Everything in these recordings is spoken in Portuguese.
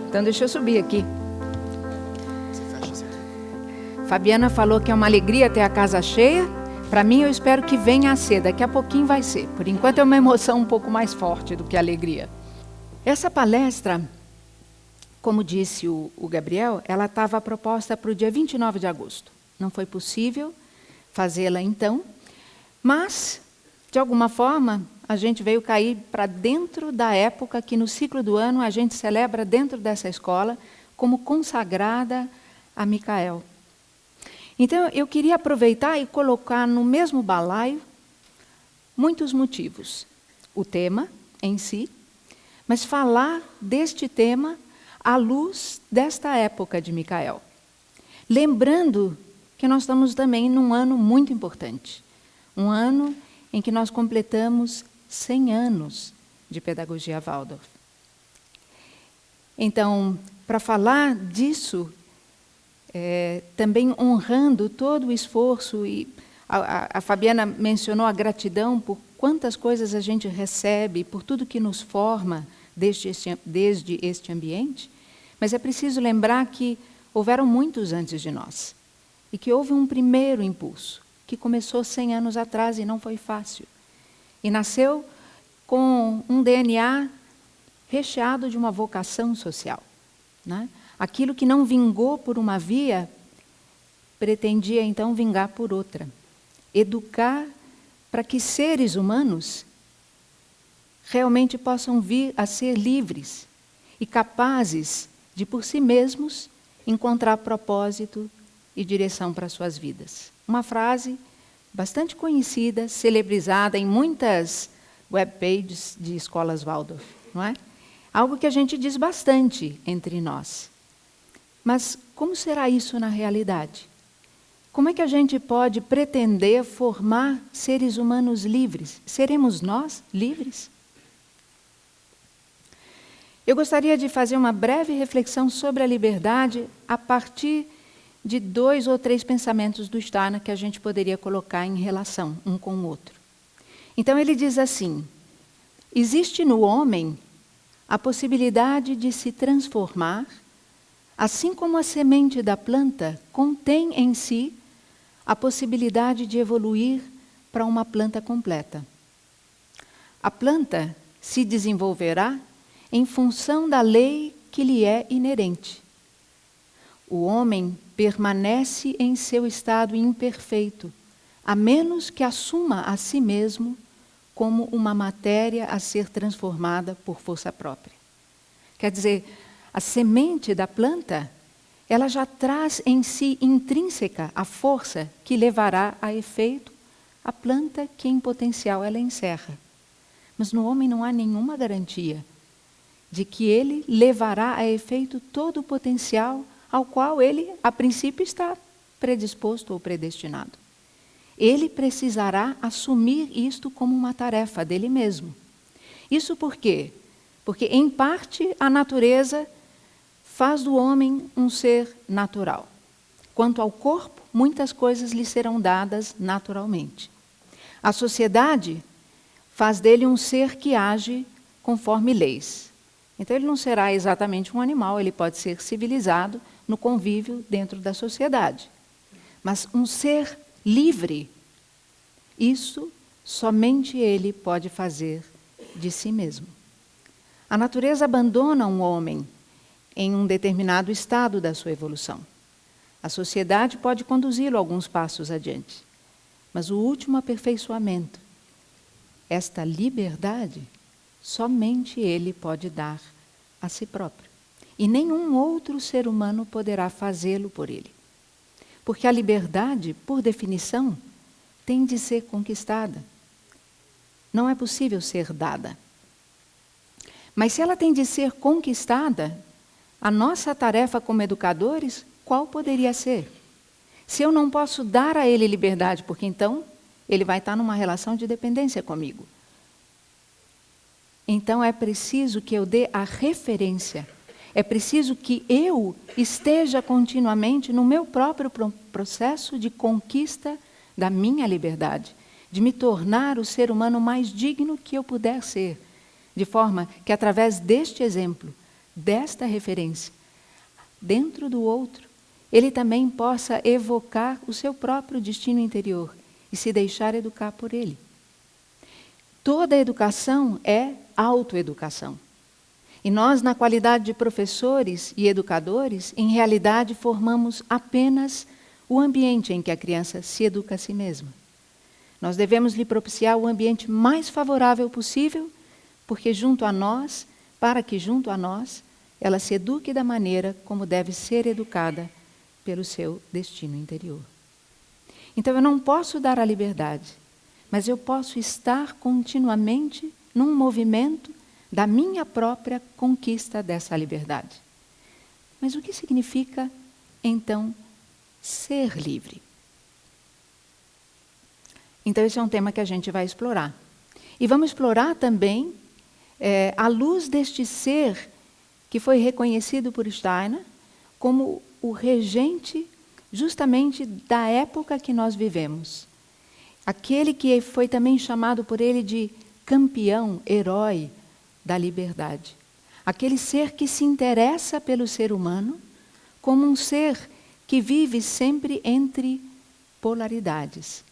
Então deixa eu subir aqui. Fabiana falou que é uma alegria ter a casa cheia. Para mim, eu espero que venha a ser. Daqui a pouquinho vai ser. Por enquanto é uma emoção um pouco mais forte do que a alegria. Essa palestra, como disse o Gabriel, ela estava proposta para o dia 29 de agosto. Não foi possível fazê-la então, mas, de alguma forma, a gente veio cair para dentro da época que no ciclo do ano a gente celebra dentro dessa escola como consagrada a Micael. Então, eu queria aproveitar e colocar no mesmo balaio muitos motivos. O tema em si, mas falar deste tema à luz desta época de Micael. Lembrando que nós estamos também num ano muito importante. Um ano em que nós completamos 100 anos de Pedagogia Waldorf. Então, para falar disso, também honrando todo o esforço, e a Fabiana mencionou a gratidão por quantas coisas a gente recebe, por tudo que nos forma desde este ambiente, mas é preciso lembrar que houveram muitos antes de nós, e que houve um primeiro impulso, que começou 100 anos atrás e não foi fácil, e nasceu com um DNA recheado de uma vocação social, né? Aquilo que não vingou por uma via, pretendia então vingar por outra. Educar para que seres humanos realmente possam vir a ser livres e capazes de, por si mesmos, encontrar propósito e direção para suas vidas. Uma frase bastante conhecida, celebrizada em muitas webpages de escolas Waldorf, não é? Algo que a gente diz bastante entre nós. Mas como será isso na realidade? Como é que a gente pode pretender formar seres humanos livres? Seremos nós livres? Eu gostaria de fazer uma breve reflexão sobre a liberdade a partir de 2 ou 3 pensamentos do Steiner que a gente poderia colocar em relação um com o outro. Então ele diz assim: existe no homem a possibilidade de se transformar, assim como a semente da planta contém em si a possibilidade de evoluir para uma planta completa. A planta se desenvolverá em função da lei que lhe é inerente. O homem permanece em seu estado imperfeito, a menos que assuma a si mesmo como uma matéria a ser transformada por força própria. Quer dizer, a semente da planta, ela já traz em si intrínseca a força que levará a efeito a planta que em potencial ela encerra. Mas no homem não há nenhuma garantia de que ele levará a efeito todo o potencial ao qual ele, a princípio, está predisposto ou predestinado. Ele precisará assumir isto como uma tarefa dele mesmo. Isso por quê? Porque, em parte, a natureza faz do homem um ser natural. Quanto ao corpo, muitas coisas lhe serão dadas naturalmente. A sociedade faz dele um ser que age conforme leis. Então ele não será exatamente um animal, ele pode ser civilizado no convívio dentro da sociedade. Mas um ser livre, isso somente ele pode fazer de si mesmo. A natureza abandona um homem em um determinado estado da sua evolução. A sociedade pode conduzi-lo alguns passos adiante. Mas o último aperfeiçoamento, esta liberdade, somente ele pode dar a si próprio. E nenhum outro ser humano poderá fazê-lo por ele. Porque a liberdade, por definição, tem de ser conquistada. Não é possível ser dada. Mas se ela tem de ser conquistada, a nossa tarefa como educadores, qual poderia ser? Se eu não posso dar a ele liberdade, porque então ele vai estar numa relação de dependência comigo. Então é preciso que eu dê a referência. É preciso que eu esteja continuamente no meu próprio processo de conquista da minha liberdade, de me tornar o ser humano mais digno que eu puder ser, de forma que, através deste exemplo, desta referência, dentro do outro, ele também possa evocar o seu próprio destino interior e se deixar educar por ele. Toda educação é autoeducação. E nós, na qualidade de professores e educadores, em realidade formamos apenas o ambiente em que a criança se educa a si mesma. Nós devemos lhe propiciar o ambiente mais favorável possível, porque junto a nós, para que junto a nós, ela se eduque da maneira como deve ser educada pelo seu destino interior. Então eu não posso dar a liberdade, mas eu posso estar continuamente num movimento da minha própria conquista dessa liberdade. Mas o que significa, então, ser livre? Então esse é um tema que a gente vai explorar. E vamos explorar também, à luz deste ser que foi reconhecido por Steiner como o regente justamente da época que nós vivemos. Aquele que foi também chamado por ele de campeão, herói da liberdade. Aquele ser que se interessa pelo ser humano como um ser que vive sempre entre polaridades.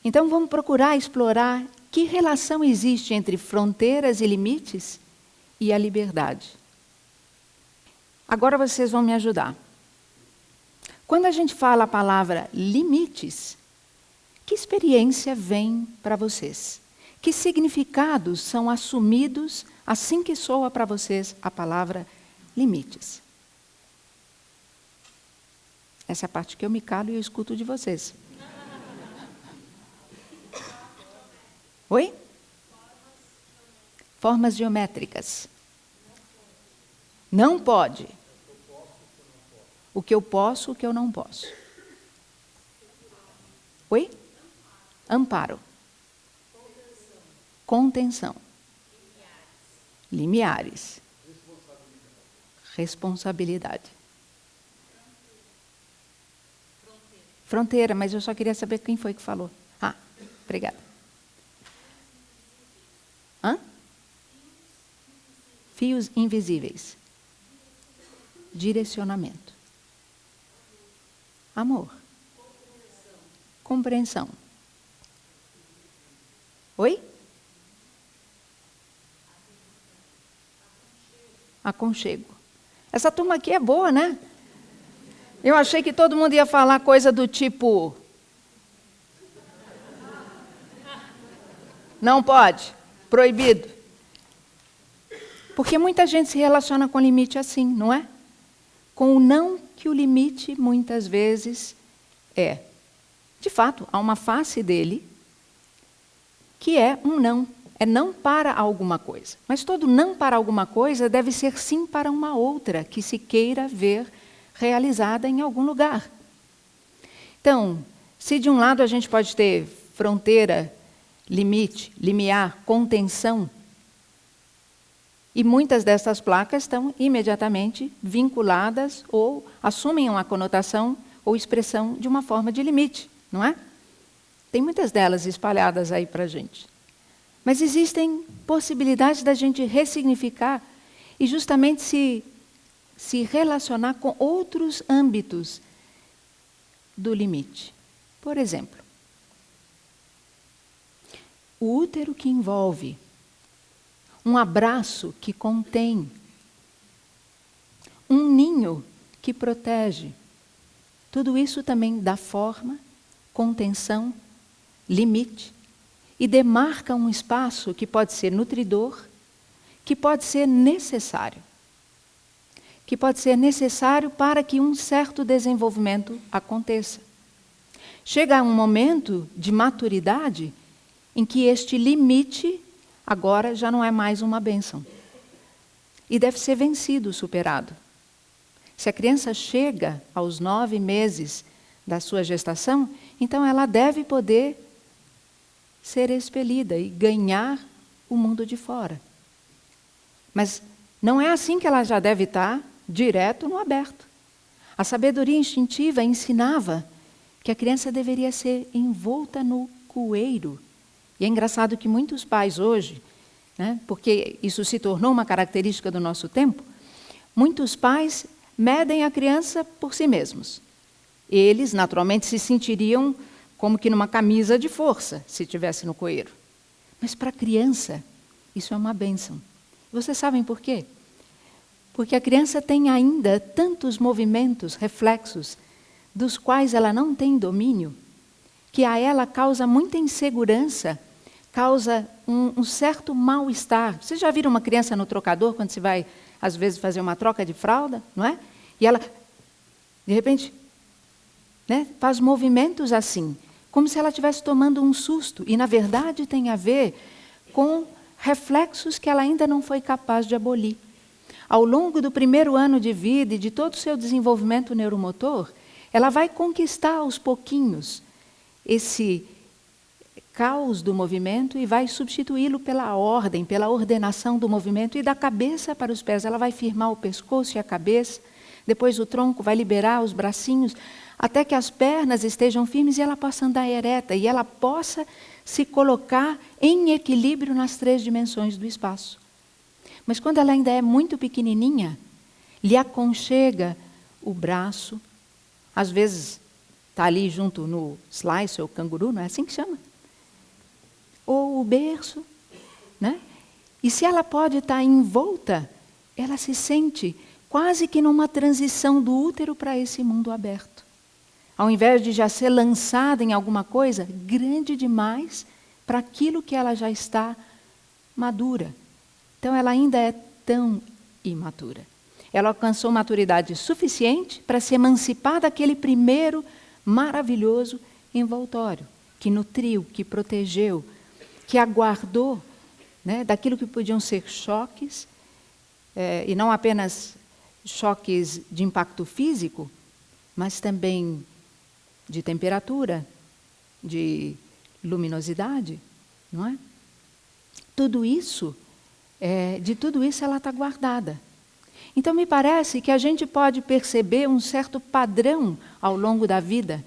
Então vamos procurar explorar que relação existe entre fronteiras e limites e a liberdade. Agora vocês vão me ajudar. Quando a gente fala a palavra limites, que experiência vem para vocês? Que significados são assumidos assim que soa para vocês a palavra limites? Essa é a parte que eu me calo e eu escuto de vocês. Oi? Formas geométricas. Não pode. O que eu posso, o que eu não posso. Oi? Amparo. Contenção. Limiares. Responsabilidade. Fronteira, mas eu só queria saber quem foi que falou. Ah, obrigada. Hã? Fios invisíveis. Direcionamento. Amor. Compreensão. Oi? Aconchego. Essa turma aqui é boa, né? Eu achei que todo mundo ia falar coisa do tipo... Não pode. Proibido. Porque muita gente se relaciona com limite assim, não é? Com o não que o limite muitas vezes é. De fato, há uma face dele que é um não. É não para alguma coisa. Mas todo não para alguma coisa deve ser sim para uma outra que se queira ver realizada em algum lugar. Então, se de um lado a gente pode ter fronteira, limite, limiar, contenção, e muitas dessas placas estão imediatamente vinculadas ou assumem uma conotação ou expressão de uma forma de limite, não é? Tem muitas delas espalhadas aí para a gente. Mas existem possibilidades da gente ressignificar e justamente se relacionar com outros âmbitos do limite. Por exemplo, o útero que envolve, um abraço que contém, um ninho que protege. Tudo isso também dá forma, contenção, limite e demarca um espaço que pode ser nutridor, que pode ser necessário. Que pode ser necessário para que um certo desenvolvimento aconteça. Chega um momento de maturidade em que este limite agora já não é mais uma bênção. E deve ser vencido, superado. Se a criança chega aos 9 meses da sua gestação, então ela deve poder ser expelida e ganhar o mundo de fora. Mas não é assim que ela já deve estar direto no aberto. A sabedoria instintiva ensinava que a criança deveria ser envolta no cueiro. E é engraçado que muitos pais hoje, né? Porque isso se tornou uma característica do nosso tempo, muitos pais medem a criança por si mesmos. Eles, naturalmente, se sentiriam como que numa camisa de força, se estivesse no coeiro. Mas para a criança, isso é uma bênção. Vocês sabem por quê? Porque a criança tem ainda tantos movimentos, reflexos, dos quais ela não tem domínio, que a ela causa muita insegurança, causa um certo mal-estar. Vocês já viram uma criança no trocador, quando se vai, às vezes, fazer uma troca de fralda, não é? E ela, de repente, né, faz movimentos assim, como se ela estivesse tomando um susto. E, na verdade, tem a ver com reflexos que ela ainda não foi capaz de abolir. Ao longo do primeiro ano de vida e de todo o seu desenvolvimento neuromotor, ela vai conquistar aos pouquinhos esse caos do movimento e vai substituí-lo pela ordem, pela ordenação do movimento, e da cabeça para os pés. Ela vai firmar o pescoço e a cabeça, depois o tronco vai liberar os bracinhos, até que as pernas estejam firmes e ela possa andar ereta, e ela possa se colocar em equilíbrio nas 3 dimensões do espaço. Mas quando ela ainda é muito pequenininha, lhe aconchega o braço, às vezes está ali junto no slice ou canguru, não é assim que chama? Ou o berço, né? E se ela pode estar envolta, ela se sente quase que numa transição do útero para esse mundo aberto. Ao invés de já ser lançada em alguma coisa grande demais para aquilo que ela já está madura. Então, ela ainda é tão imatura. Ela alcançou maturidade suficiente para se emancipar daquele primeiro maravilhoso envoltório, que nutriu, que protegeu, que aguardou, né, daquilo que podiam ser choques, e não apenas choques de impacto físico, mas também de temperatura, de luminosidade, não é? Tudo isso, de tudo isso ela está guardada. Então, me parece que a gente pode perceber um certo padrão ao longo da vida,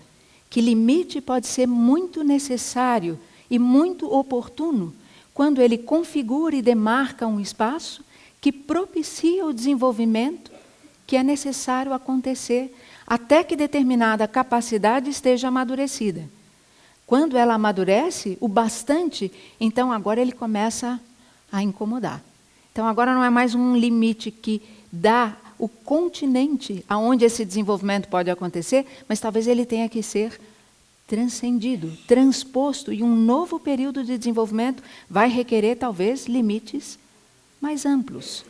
que limite pode ser muito necessário e muito oportuno quando ele configura e demarca um espaço que propicia o desenvolvimento que é necessário acontecer até que determinada capacidade esteja amadurecida. Quando ela amadurece o bastante, então agora ele começa a incomodar. Então agora não é mais um limite que dá o continente aonde esse desenvolvimento pode acontecer, mas talvez ele tenha que ser transcendido, transposto, e um novo período de desenvolvimento vai requerer talvez limites mais amplos.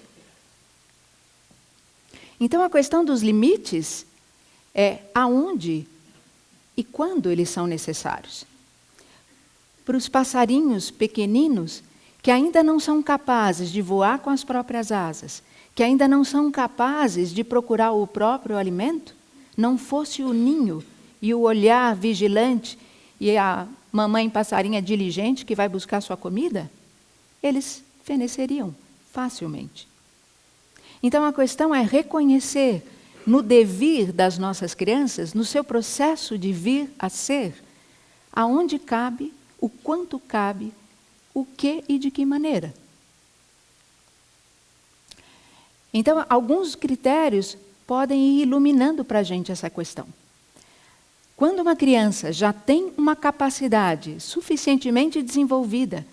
Então a questão dos limites é aonde e quando eles são necessários. Para os passarinhos pequeninos que ainda não são capazes de voar com as próprias asas, que ainda não são capazes de procurar o próprio alimento, não fosse o ninho e o olhar vigilante e a mamãe passarinha diligente que vai buscar sua comida, eles feneceriam facilmente. Então a questão é reconhecer no devir das nossas crianças, no seu processo de vir a ser, aonde cabe, o quanto cabe, o que e de que maneira. Então, alguns critérios podem ir iluminando para a gente essa questão. Quando uma criança já tem uma capacidade suficientemente desenvolvida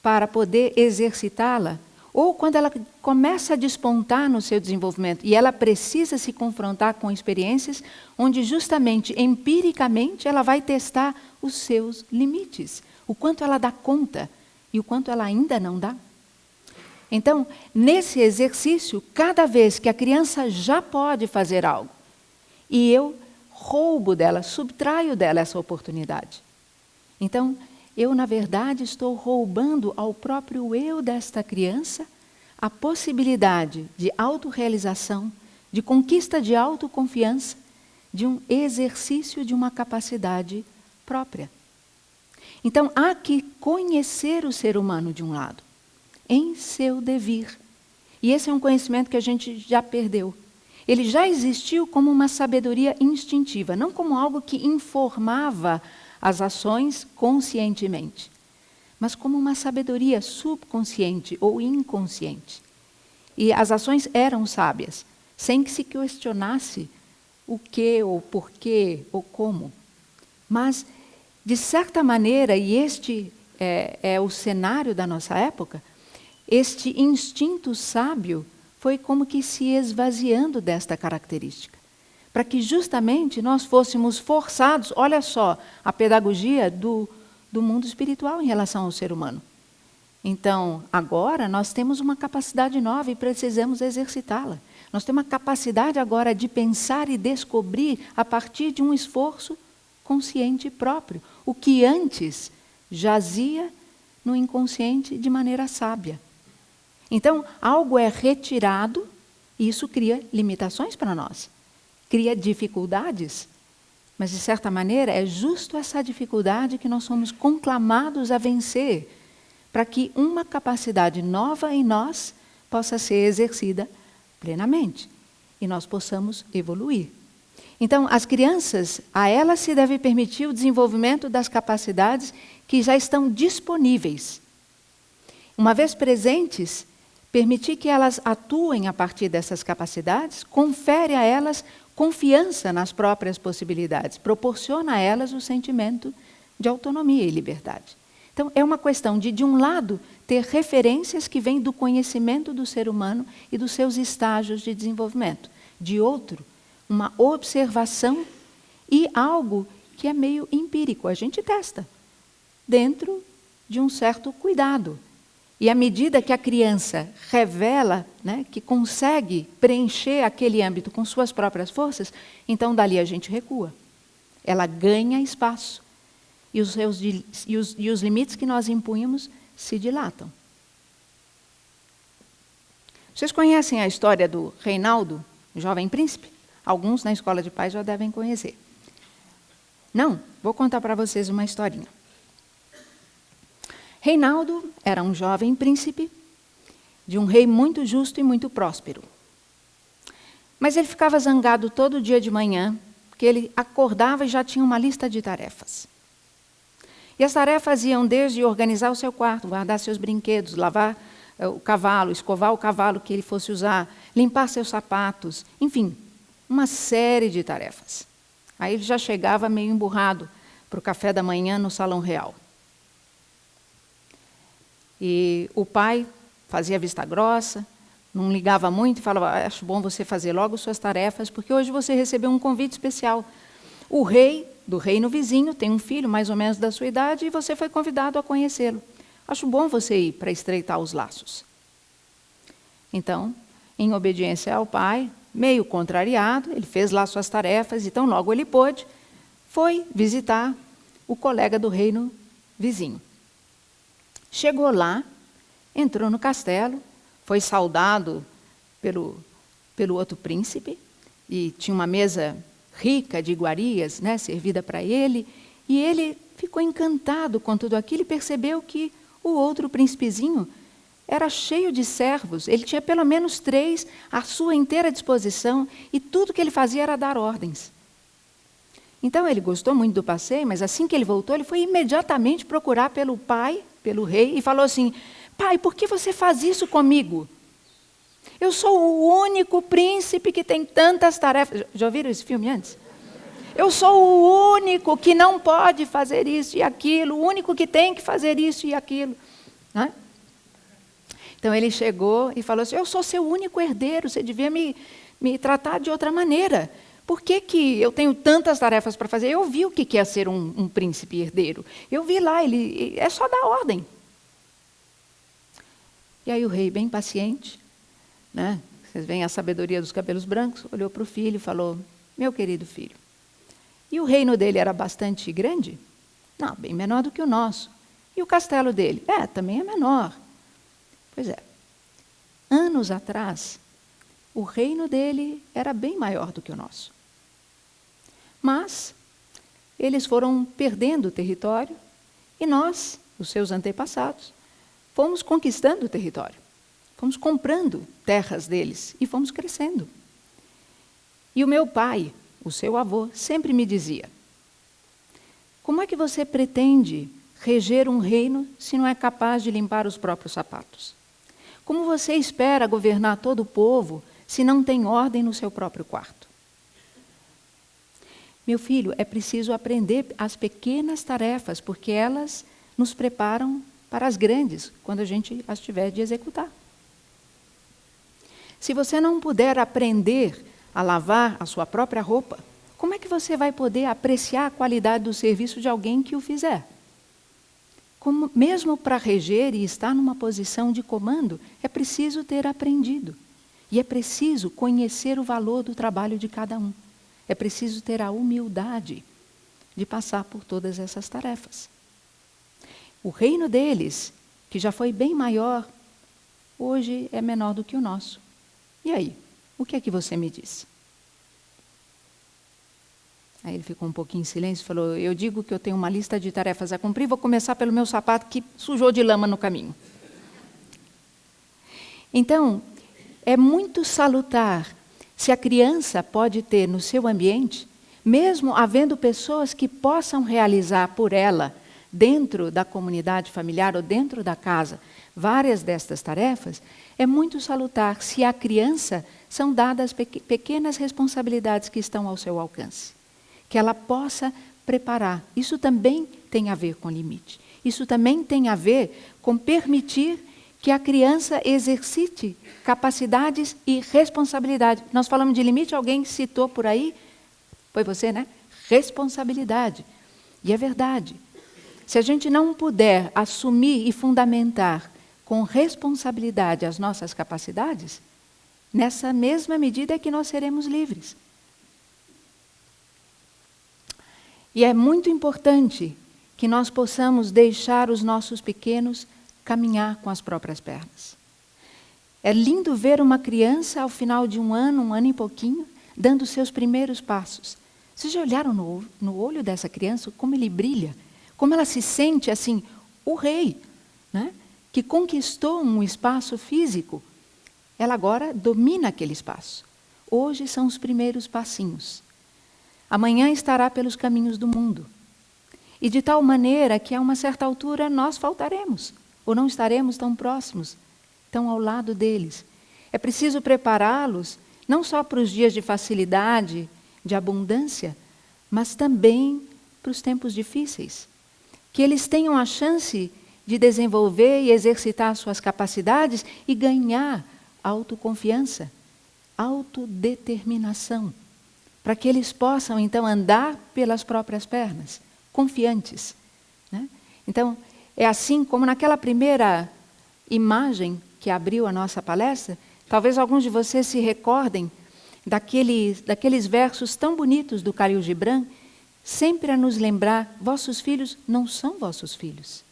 para poder exercitá-la, ou quando ela começa a despontar no seu desenvolvimento e ela precisa se confrontar com experiências onde justamente, empiricamente, ela vai testar os seus limites, o quanto ela dá conta e o quanto ela ainda não dá. Então, nesse exercício, cada vez que a criança já pode fazer algo, e eu roubo dela, subtraio dela essa oportunidade. Então, eu, na verdade, estou roubando ao próprio eu desta criança a possibilidade de autorrealização, de conquista de autoconfiança, de um exercício de uma capacidade própria. Então, há que conhecer o ser humano de um lado, em seu devir. E esse é um conhecimento que a gente já perdeu. Ele já existiu como uma sabedoria instintiva, não como algo que informava as ações conscientemente. mas como uma sabedoria subconsciente ou inconsciente. E as ações eram sábias, sem que se questionasse o que, ou porquê, ou como. Mas, de certa maneira, e este é o cenário da nossa época, este instinto sábio foi como que se esvaziando desta característica, para que justamente nós fôssemos forçados, olha só, a pedagogia do mundo espiritual em relação ao ser humano. Então, agora nós temos uma capacidade nova e precisamos exercitá-la. Nós temos uma capacidade agora de pensar e descobrir a partir de um esforço consciente próprio, o que antes jazia no inconsciente de maneira sábia. Então, algo é retirado e isso cria limitações para nós, cria dificuldades, mas, de certa maneira, é justo essa dificuldade que nós somos conclamados a vencer, para que uma capacidade nova em nós possa ser exercida plenamente e nós possamos evoluir. Então, as crianças, a elas se deve permitir o desenvolvimento das capacidades que já estão disponíveis. Uma vez presentes, permitir que elas atuem a partir dessas capacidades, confere a elas confiança nas próprias possibilidades, proporciona a elas o sentimento de autonomia e liberdade. Então, é uma questão de um lado, ter referências que vêm do conhecimento do ser humano e dos seus estágios de desenvolvimento. De outro, uma observação e algo que é meio empírico. A gente testa dentro de um certo cuidado. E à medida que a criança revela, né, que consegue preencher aquele âmbito com suas próprias forças, então dali a gente recua. Ela ganha espaço. E os limites que nós impunhamos se dilatam. Vocês conhecem a história do Reinaldo, o jovem príncipe? Alguns na escola de pais já devem conhecer. Não? Vou contar para vocês uma historinha. Reinaldo era um jovem príncipe de um rei muito justo e muito próspero. Mas ele ficava zangado todo dia de manhã, porque ele acordava e já tinha uma lista de tarefas. E as tarefas iam desde organizar o seu quarto, guardar seus brinquedos, lavar o cavalo, escovar o cavalo que ele fosse usar, limpar seus sapatos, enfim, uma série de tarefas. Aí ele já chegava meio emburrado para o café da manhã no salão real. E o pai fazia vista grossa, não ligava muito e falava, acho bom você fazer logo suas tarefas, porque hoje você recebeu um convite especial. O rei do reino vizinho tem um filho mais ou menos da sua idade e você foi convidado a conhecê-lo. Acho bom você ir para estreitar os laços. Então, em obediência ao pai, meio contrariado, ele fez lá suas tarefas, então logo ele pôde, foi visitar o colega do reino vizinho. Chegou lá, entrou no castelo, foi saudado pelo outro príncipe, e tinha uma mesa rica de iguarias, né, servida para ele, e ele ficou encantado com tudo aquilo e percebeu que o outro príncipezinho era cheio de servos, ele tinha pelo menos 3 à sua inteira disposição, e tudo que ele fazia era dar ordens. Então ele gostou muito do passeio, mas assim que ele voltou, ele foi imediatamente procurar pelo pai, pelo rei, e falou assim, pai, por que você faz isso comigo? Eu sou o único príncipe que tem tantas tarefas. Já ouviram esse filme antes? Eu sou o único que não pode fazer isso e aquilo, o único que tem que fazer isso e aquilo. Né? Então ele chegou e falou assim, eu sou seu único herdeiro, você devia me tratar de outra maneira. Por que eu tenho tantas tarefas para fazer? Eu vi o que é ser um príncipe herdeiro. Eu vi lá, ele é só dar ordem. E aí o rei, bem paciente, né? Vocês veem a sabedoria dos cabelos brancos, olhou para o filho e falou, meu querido filho, e o reino dele era bastante grande? Não, bem menor do que o nosso. E o castelo dele? Também é menor. Pois é, anos atrás, o reino dele era bem maior do que o nosso. Mas eles foram perdendo o território e nós, os seus antepassados, fomos conquistando o território. Fomos comprando terras deles e fomos crescendo. E o meu pai, o seu avô, sempre me dizia, como é que você pretende reger um reino se não é capaz de limpar os próprios sapatos? Como você espera governar todo o povo se não tem ordem no seu próprio quarto? Meu filho, é preciso aprender as pequenas tarefas, porque elas nos preparam para as grandes, quando a gente as tiver de executar. Se você não puder aprender a lavar a sua própria roupa, como é que você vai poder apreciar a qualidade do serviço de alguém que o fizer? Mesmo para reger e estar numa posição de comando, é preciso ter aprendido. E é preciso conhecer o valor do trabalho de cada um. É preciso ter a humildade de passar por todas essas tarefas. O reino deles, que já foi bem maior, hoje é menor do que o nosso. E aí, o que é que você me diz? Aí ele ficou um pouquinho em silêncio e falou, eu digo que eu tenho uma lista de tarefas a cumprir, vou começar pelo meu sapato que sujou de lama no caminho. Então, é muito salutar se a criança pode ter no seu ambiente, mesmo havendo pessoas que possam realizar por ela, dentro da comunidade familiar ou dentro da casa, várias destas tarefas, é muito salutar se à criança são dadas pequenas responsabilidades que estão ao seu alcance. Que ela possa preparar. Isso também tem a ver com limite. Isso também tem a ver com permitir que a criança exercite capacidades e responsabilidade. Nós falamos de limite, alguém citou por aí, foi você, né? Responsabilidade. E é verdade. Se a gente não puder assumir e fundamentar com responsabilidade as nossas capacidades, nessa mesma medida é que nós seremos livres. E é muito importante que nós possamos deixar os nossos pequenos caminhar com as próprias pernas. É lindo ver uma criança ao final de um ano e pouquinho, dando seus primeiros passos. Vocês já olharam no olho dessa criança como ele brilha? Como ela se sente assim, o rei, né? Que conquistou um espaço físico. Ela agora domina aquele espaço. Hoje são os primeiros passinhos. Amanhã estará pelos caminhos do mundo. E de tal maneira que a uma certa altura nós faltaremos, ou não estaremos tão próximos, tão ao lado deles. É preciso prepará-los, não só para os dias de facilidade, de abundância, mas também para os tempos difíceis. Que eles tenham a chance de desenvolver e exercitar suas capacidades e ganhar autoconfiança, autodeterminação, para que eles possam, então, andar pelas próprias pernas, confiantes, né? Então, é assim como naquela primeira imagem que abriu a nossa palestra, talvez alguns de vocês se recordem daqueles versos tão bonitos do Khalil Gibran, sempre a nos lembrar, vossos filhos não são vossos filhos,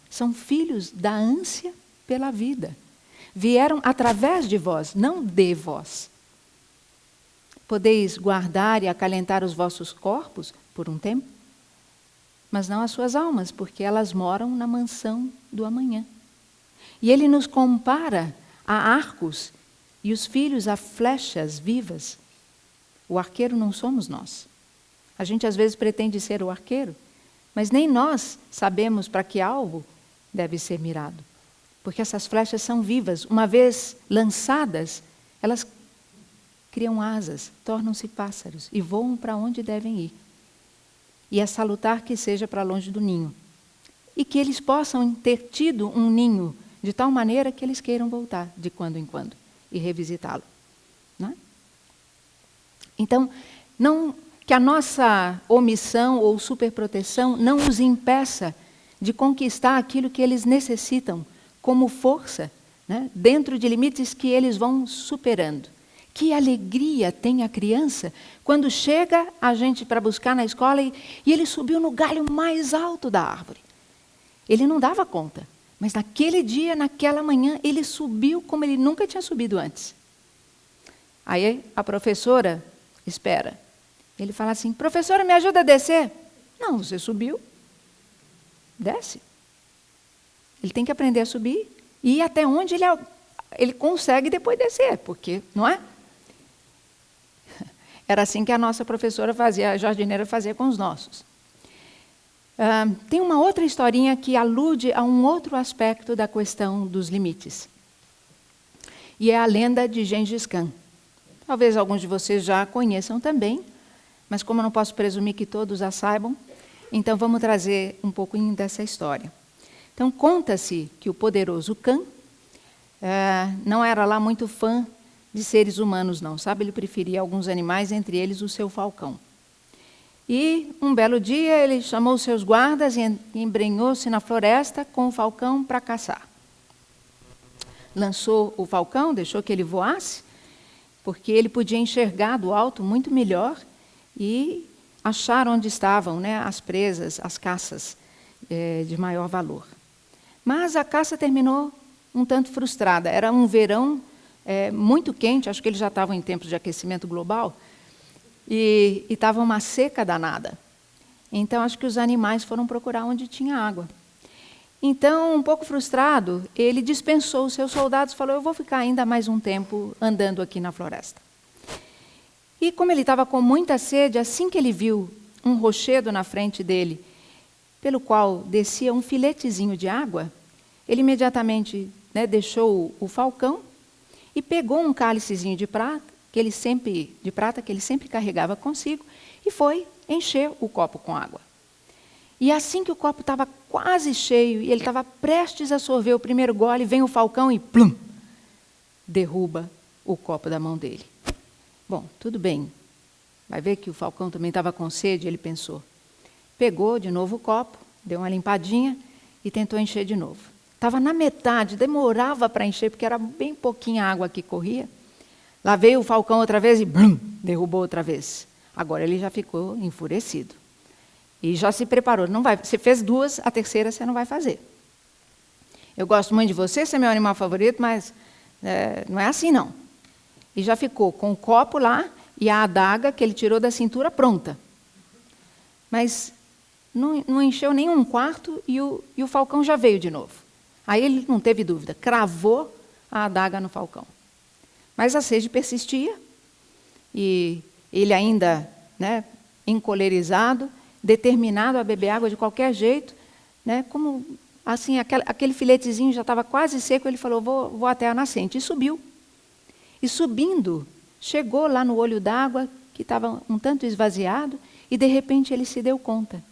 são filhos da ânsia pela vida. Vieram através de vós, não de vós. Podeis guardar e acalentar os vossos corpos por um tempo, mas não as suas almas, porque elas moram na mansão do amanhã. E ele nos compara a arcos e os filhos a flechas vivas. O arqueiro não somos nós. A gente às vezes pretende ser o arqueiro, mas nem nós sabemos para que alvo deve ser mirado. Porque essas flechas são vivas. Uma vez lançadas, elas criam asas, tornam-se pássaros e voam para onde devem ir. E é salutar que seja para longe do ninho. E que eles possam ter tido um ninho de tal maneira que eles queiram voltar de quando em quando e revisitá-lo. Não é? Então, não que a nossa omissão ou superproteção não os impeça de conquistar aquilo que eles necessitam como força, né, dentro de limites que eles vão superando. Que alegria tem a criança quando chega a gente para buscar na escola e ele subiu no galho mais alto da árvore. Ele não dava conta, mas naquele dia, naquela manhã, ele subiu como ele nunca tinha subido antes. Aí a professora espera. Ele fala assim, professora, me ajuda a descer? Não, você subiu, desce. Ele tem que aprender a subir e ir até onde ele consegue depois descer, porque, não é? Era assim que a nossa professora fazia, a jardineira fazia com os nossos. Tem uma outra historinha que alude a um outro aspecto da questão dos limites. E é a lenda de Gengis Khan. Talvez alguns de vocês já a conheçam também, mas como eu não posso presumir que todos a saibam, então vamos trazer um pouquinho dessa história. Então, conta-se que o poderoso Khan não era lá muito fã de seres humanos, não, sabe? Ele preferia alguns animais, entre eles o seu falcão. E, um belo dia, ele chamou os seus guardas e embrenhou-se na floresta com o falcão para caçar. Lançou o falcão, deixou que ele voasse, porque ele podia enxergar do alto muito melhor e achar onde estavam, né, as presas, as caças de maior valor. Mas a caça terminou um tanto frustrada. Era um verão muito quente, acho que eles já estavam em tempos de aquecimento global, e estava uma seca danada. Então, acho que os animais foram procurar onde tinha água. Então, um pouco frustrado, ele dispensou os seus soldados e falou: eu vou ficar ainda mais um tempo andando aqui na floresta. E como ele estava com muita sede, assim que ele viu um rochedo na frente dele, pelo qual descia um filetezinho de água, ele imediatamente deixou o falcão e pegou um cálicezinho de prata que ele sempre carregava consigo e foi encher o copo com água. E assim que o copo estava quase cheio e ele estava prestes a sorver o primeiro gole, vem o falcão e plum, derruba o copo da mão dele. Bom, tudo bem. Vai ver que o falcão também estava com sede, ele pensou. Pegou de novo o copo, deu uma limpadinha e tentou encher de novo. Estava na metade, demorava para encher, porque era bem pouquinha água que corria. Lá veio o falcão outra vez e blum, derrubou outra vez. Agora ele já ficou enfurecido. E já se preparou. Não vai, você fez duas, a terceira você não vai fazer. Eu gosto muito de você, você é meu animal favorito, mas não é assim não. E já ficou com o copo lá e a adaga que ele tirou da cintura pronta. Mas não encheu nem um quarto e o falcão já veio de novo. Aí ele não teve dúvida, cravou a adaga no falcão. Mas a sede persistia e ele ainda, encolerizado, determinado a beber água de qualquer jeito, como assim aquele filetezinho já estava quase seco, ele falou: vou até a nascente, e subiu. E subindo, chegou lá no olho d'água, que estava um tanto esvaziado, e de repente ele se deu conta.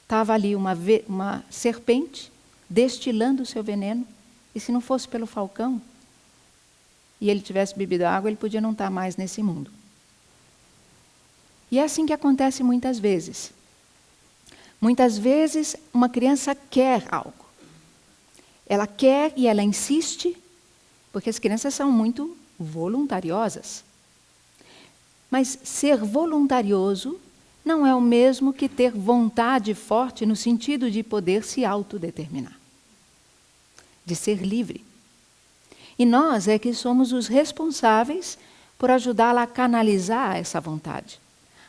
Estava ali uma serpente destilando o seu veneno, e se não fosse pelo falcão, e ele tivesse bebido água, ele podia não estar mais nesse mundo. E é assim que acontece muitas vezes. Muitas vezes, uma criança quer algo. Ela quer e ela insiste, porque as crianças são muito voluntariosas. Mas ser voluntarioso não é o mesmo que ter vontade forte no sentido de poder se autodeterminar, de ser livre. E nós é que somos os responsáveis por ajudá-la a canalizar essa vontade,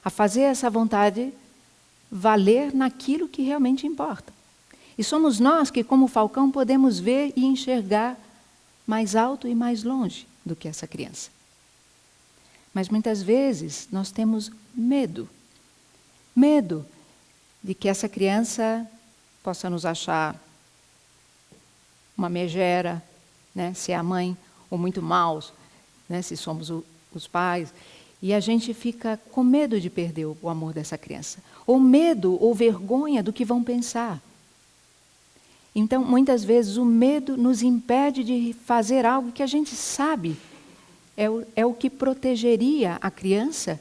a fazer essa vontade valer naquilo que realmente importa. E somos nós que, como falcão, podemos ver e enxergar mais alto e mais longe do que essa criança. Mas muitas vezes nós temos medo. Medo de que essa criança possa nos achar uma megera, se é a mãe, ou muito maus, se somos os pais. E a gente fica com medo de perder o amor dessa criança. Ou medo ou vergonha do que vão pensar. Então, muitas vezes, o medo nos impede de fazer algo que a gente sabe é o que protegeria a criança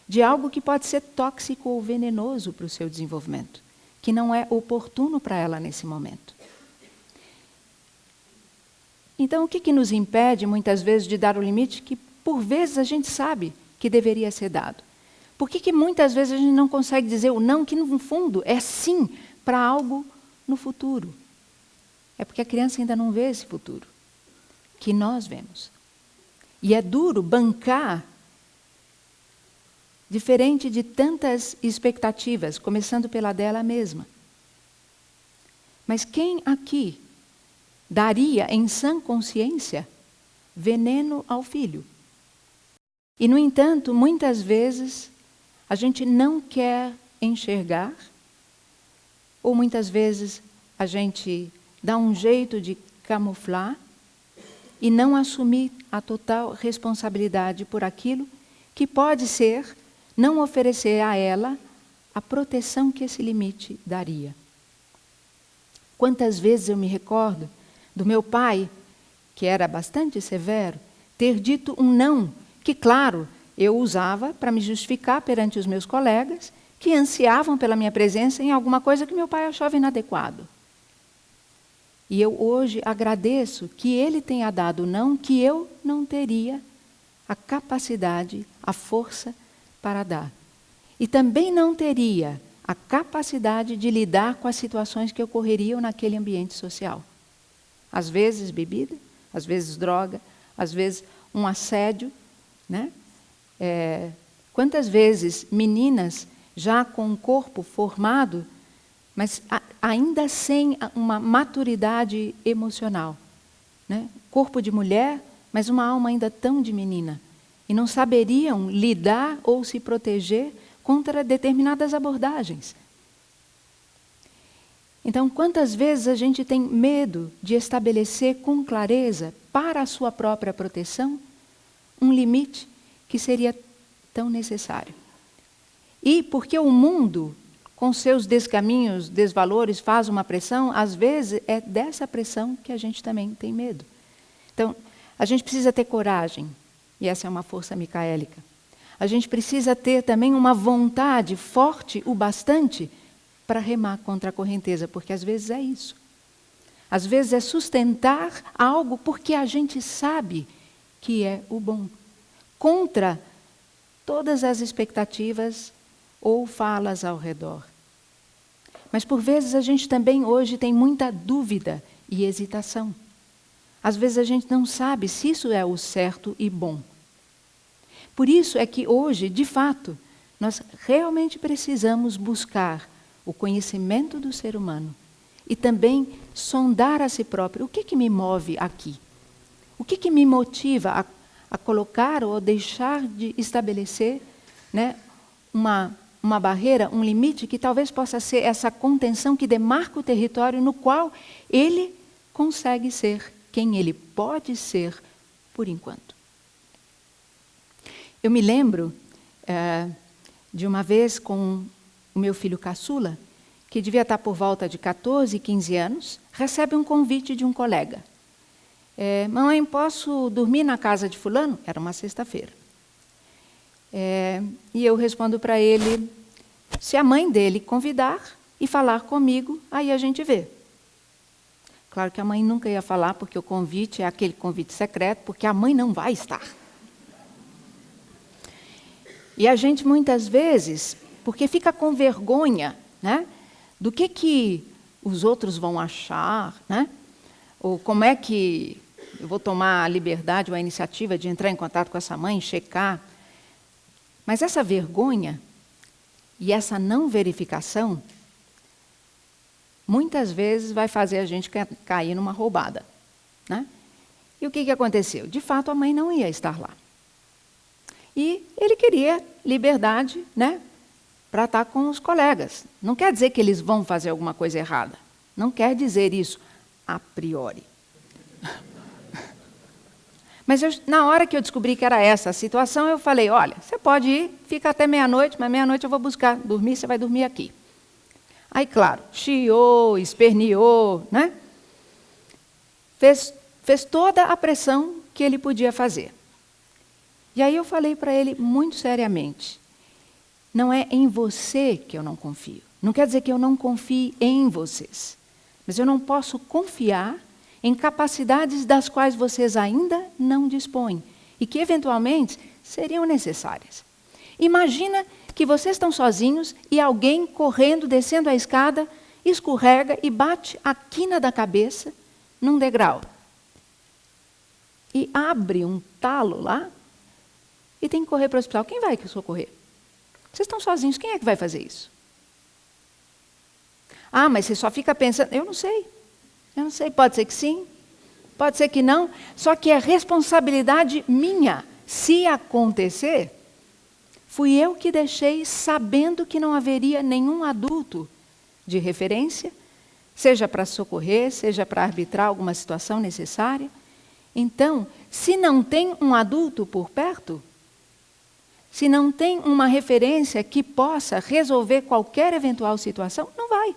de algo que pode ser tóxico ou venenoso para o seu desenvolvimento, que não é oportuno para ela nesse momento. Então, o que nos impede, muitas vezes, de dar o limite que, por vezes, a gente sabe que deveria ser dado? Por que muitas vezes a gente não consegue dizer o não, que, no fundo, é sim para algo no futuro? É porque a criança ainda não vê esse futuro, que nós vemos. E é duro bancar, diferente de tantas expectativas, começando pela dela mesma. Mas quem aqui daria, em sã consciência, veneno ao filho? E, no entanto, muitas vezes, a gente não quer enxergar ou muitas vezes a gente dá um jeito de camuflar e não assumir a total responsabilidade por aquilo que pode ser não oferecer a ela a proteção que esse limite daria. Quantas vezes eu me recordo do meu pai, que era bastante severo, ter dito um não, que, claro, eu usava para me justificar perante os meus colegas, que ansiavam pela minha presença em alguma coisa que meu pai achava inadequado. E eu hoje agradeço que ele tenha dado o não, que eu não teria a capacidade, a força para dar. E também não teria a capacidade de lidar com as situações que ocorreriam naquele ambiente social. Às vezes bebida, às vezes droga, às vezes um assédio, né? Quantas vezes meninas já com um corpo formado, mas ainda sem uma maturidade emocional, né? Corpo de mulher, mas uma alma ainda tão de menina. E não saberiam lidar ou se proteger contra determinadas abordagens. Então, quantas vezes a gente tem medo de estabelecer com clareza, para a sua própria proteção, um limite que seria tão necessário. E porque o mundo, com seus descaminhos, desvalores, faz uma pressão, às vezes é dessa pressão que a gente também tem medo. Então, a gente precisa ter coragem, e essa é uma força micaélica. A gente precisa ter também uma vontade forte o bastante para remar contra a correnteza, porque às vezes é isso. Às vezes é sustentar algo porque a gente sabe que é o bom, contra todas as expectativas ou falas ao redor. Mas por vezes a gente também hoje tem muita dúvida e hesitação. Às vezes a gente não sabe se isso é o certo e bom. Por isso é que hoje, de fato, nós realmente precisamos buscar o conhecimento do ser humano e também sondar a si próprio. O que me move aqui? O que me motiva a colocar ou deixar de estabelecer, né, uma barreira, um limite que talvez possa ser essa contenção que demarca o território no qual ele consegue ser quem ele pode ser por enquanto. Eu me lembro de uma vez com o meu filho caçula, que devia estar por volta de 14, 15 anos, recebe um convite de um colega. Mamãe, posso dormir na casa de fulano? Era uma sexta-feira. E eu respondo para ele, se a mãe dele convidar e falar comigo, aí a gente vê. Claro que a mãe nunca ia falar, porque o convite é aquele convite secreto, porque a mãe não vai estar. E a gente, muitas vezes, porque fica com vergonha, né, do que os outros vão achar, né, ou como é que eu vou tomar a liberdade ou a iniciativa de entrar em contato com essa mãe, checar. Mas essa vergonha e essa não verificação, muitas vezes vai fazer a gente cair numa roubada, né? E o que aconteceu? De fato, a mãe não ia estar lá. E ele queria liberdade, né, para estar com os colegas. Não quer dizer que eles vão fazer alguma coisa errada. Não quer dizer isso a priori. Mas na hora que eu descobri que era essa a situação, eu falei, olha, você pode ir, fica até meia-noite, mas meia-noite eu vou buscar dormir, você vai dormir aqui. Aí, claro, chiou, esperneou, né? Fez toda a pressão que ele podia fazer. E aí eu falei para ele muito seriamente, não é em você que eu não confio. Não quer dizer que eu não confie em vocês, mas eu não posso confiar em capacidades das quais vocês ainda não dispõem e que, eventualmente, seriam necessárias. Imagina que vocês estão sozinhos e alguém correndo, descendo a escada, escorrega e bate a quina da cabeça num degrau. E abre um talo lá e tem que correr para o hospital. Quem vai socorrer? Vocês estão sozinhos, quem é que vai fazer isso? Ah, mas você só fica pensando... Eu não sei, pode ser que sim, pode ser que não, só que é responsabilidade minha. Se acontecer, fui eu que deixei sabendo que não haveria nenhum adulto de referência, seja para socorrer, seja para arbitrar alguma situação necessária. Então, se não tem um adulto por perto, se não tem uma referência que possa resolver qualquer eventual situação, não vai.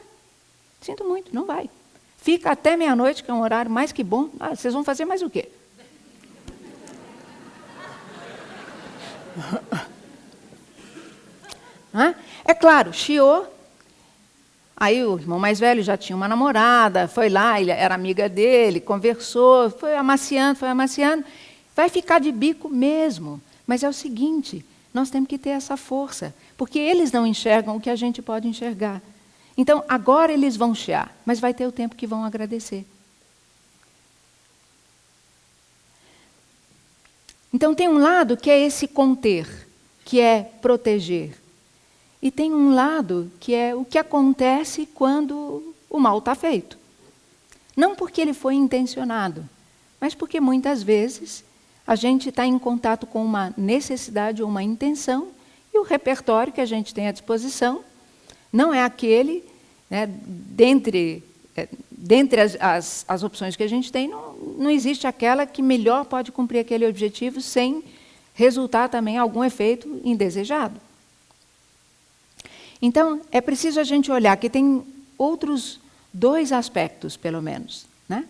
Sinto muito, não vai. Fica até meia-noite, que é um horário mais que bom. Vocês vão fazer mais o quê? É claro, chiou. Aí o irmão mais velho já tinha uma namorada, foi lá, ele era amiga dele, conversou, foi amaciando. Vai ficar de bico mesmo. Mas é o seguinte, nós temos que ter essa força, porque eles não enxergam o que a gente pode enxergar. Então, agora eles vão chiar, mas vai ter o tempo que vão agradecer. Então, tem um lado que é esse conter, que é proteger. E tem um lado que é o que acontece quando o mal está feito. Não porque ele foi intencionado, mas porque muitas vezes a gente está em contato com uma necessidade ou uma intenção e o repertório que a gente tem à disposição não é aquele, né, dentre as opções que a gente tem, não existe aquela que melhor pode cumprir aquele objetivo sem resultar também em algum efeito indesejado. Então, é preciso a gente olhar que tem outros 2 aspectos, pelo menos. Né?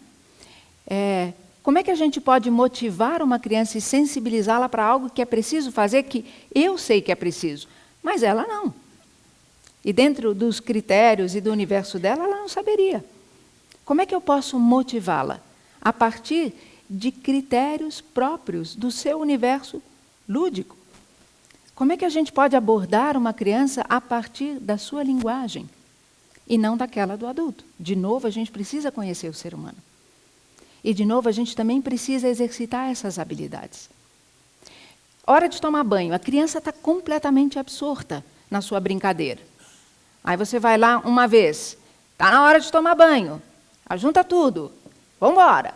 Como é que a gente pode motivar uma criança e sensibilizá-la para algo que é preciso fazer, que eu sei que é preciso, mas ela não. E dentro dos critérios e do universo dela, ela não saberia. Como é que eu posso motivá-la? A partir de critérios próprios do seu universo lúdico. Como é que a gente pode abordar uma criança a partir da sua linguagem e não daquela do adulto? De novo, a gente precisa conhecer o ser humano. E, de novo, a gente também precisa exercitar essas habilidades. Hora de tomar banho. A criança está completamente absorta na sua brincadeira. Aí você vai lá uma vez. Está na hora de tomar banho. Ajunta tudo. Vamos embora.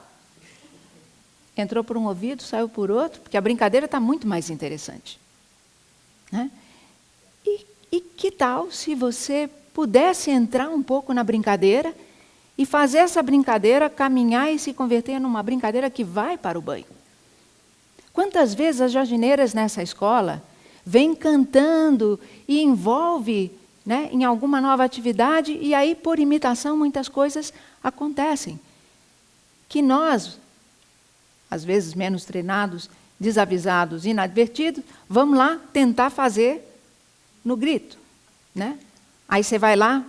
Entrou por um ouvido, saiu por outro, porque a brincadeira está muito mais interessante. Né? E que tal se você pudesse entrar um pouco na brincadeira e fazer essa brincadeira caminhar e se converter numa brincadeira que vai para o banho? Quantas vezes as jardineiras nessa escola vêm cantando e envolve, né, em alguma nova atividade e aí, por imitação, muitas coisas acontecem. Que nós, às vezes menos treinados, desavisados, inadvertidos, vamos lá tentar fazer no grito. Né? Aí você vai lá,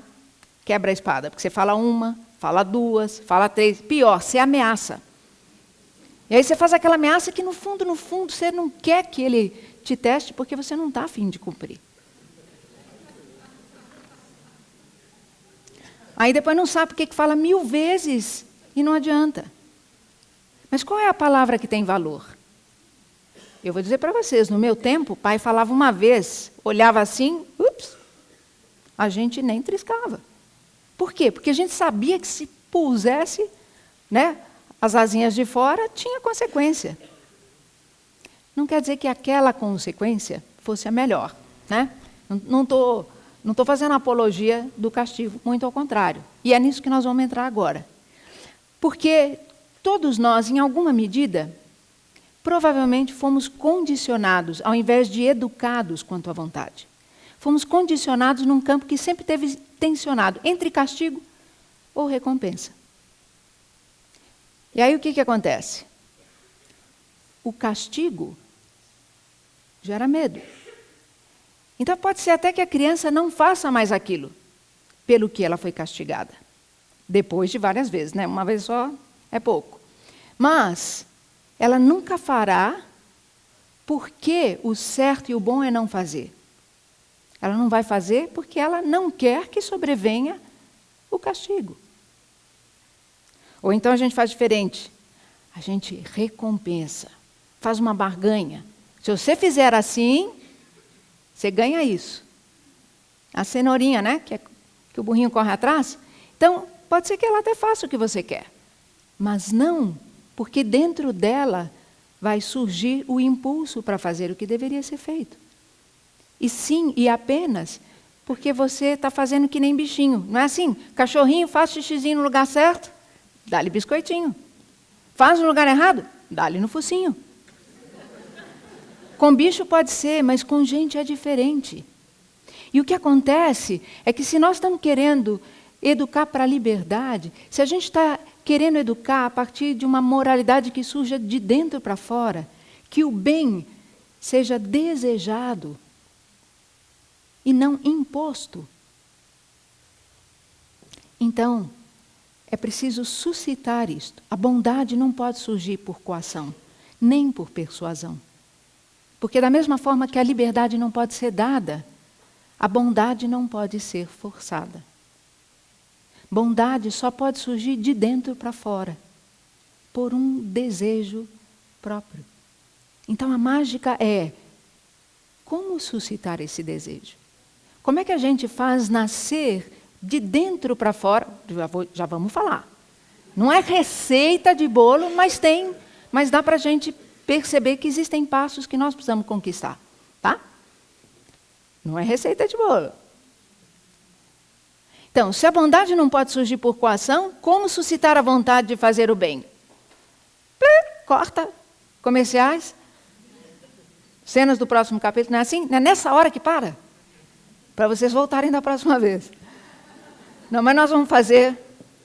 quebra a espada, porque você fala 1, fala 2, fala 3, pior, você ameaça. E aí você faz aquela ameaça que no fundo, você não quer que ele te teste, porque você não está a fim de cumprir. Aí depois não sabe porque que fala 1000 vezes e não adianta. Mas qual é a palavra que tem valor? Eu vou dizer para vocês, no meu tempo, o pai falava uma vez, olhava assim, a gente nem triscava. Por quê? Porque a gente sabia que se pusesse, né, as asinhas de fora, tinha consequência. Não quer dizer que aquela consequência fosse a melhor. Né? Não estou fazendo apologia do castigo, muito ao contrário. E é nisso que nós vamos entrar agora. Porque todos nós, em alguma medida, provavelmente fomos condicionados, ao invés de educados quanto à vontade. Fomos condicionados num campo que sempre teve tensionado entre castigo ou recompensa. E aí o que acontece? O castigo gera medo. Então pode ser até que a criança não faça mais aquilo pelo que ela foi castigada. Depois de várias vezes, né? Uma vez só é pouco. Mas ela nunca fará porque o certo e o bom é não fazer. Ela não vai fazer porque ela não quer que sobrevenha o castigo. Ou então a gente faz diferente. A gente recompensa, faz uma barganha. Se você fizer assim, você ganha isso. A cenourinha, né? Que o burrinho corre atrás. Então, pode ser que ela até faça o que você quer. Mas não, porque dentro dela vai surgir o impulso para fazer o que deveria ser feito. E sim, e apenas porque você está fazendo que nem bichinho. Não é assim? Cachorrinho faz xixizinho no lugar certo, dá-lhe biscoitinho. Faz no lugar errado, dá-lhe no focinho. Com bicho pode ser, mas com gente é diferente. E o que acontece é que se nós estamos querendo educar para a liberdade, se a gente está querendo educar a partir de uma moralidade que surja de dentro para fora, que o bem seja desejado e não imposto, então é preciso suscitar isto. A bondade não pode surgir por coação, nem por persuasão. Porque da mesma forma que a liberdade não pode ser dada, a bondade não pode ser forçada. Bondade só pode surgir de dentro para fora, por um desejo próprio. Então a mágica é como suscitar esse desejo? Como é que a gente faz nascer de dentro para fora? Já vamos falar. Não é receita de bolo, mas dá para a gente perceber que existem passos que nós precisamos conquistar, tá? Não é receita de bolo. Então, se a bondade não pode surgir por coação, como suscitar a vontade de fazer o bem? Corta. Comerciais. Cenas do próximo capítulo. Não é assim? Não é nessa hora que para? Para vocês voltarem da próxima vez. Não, mas nós vamos fazer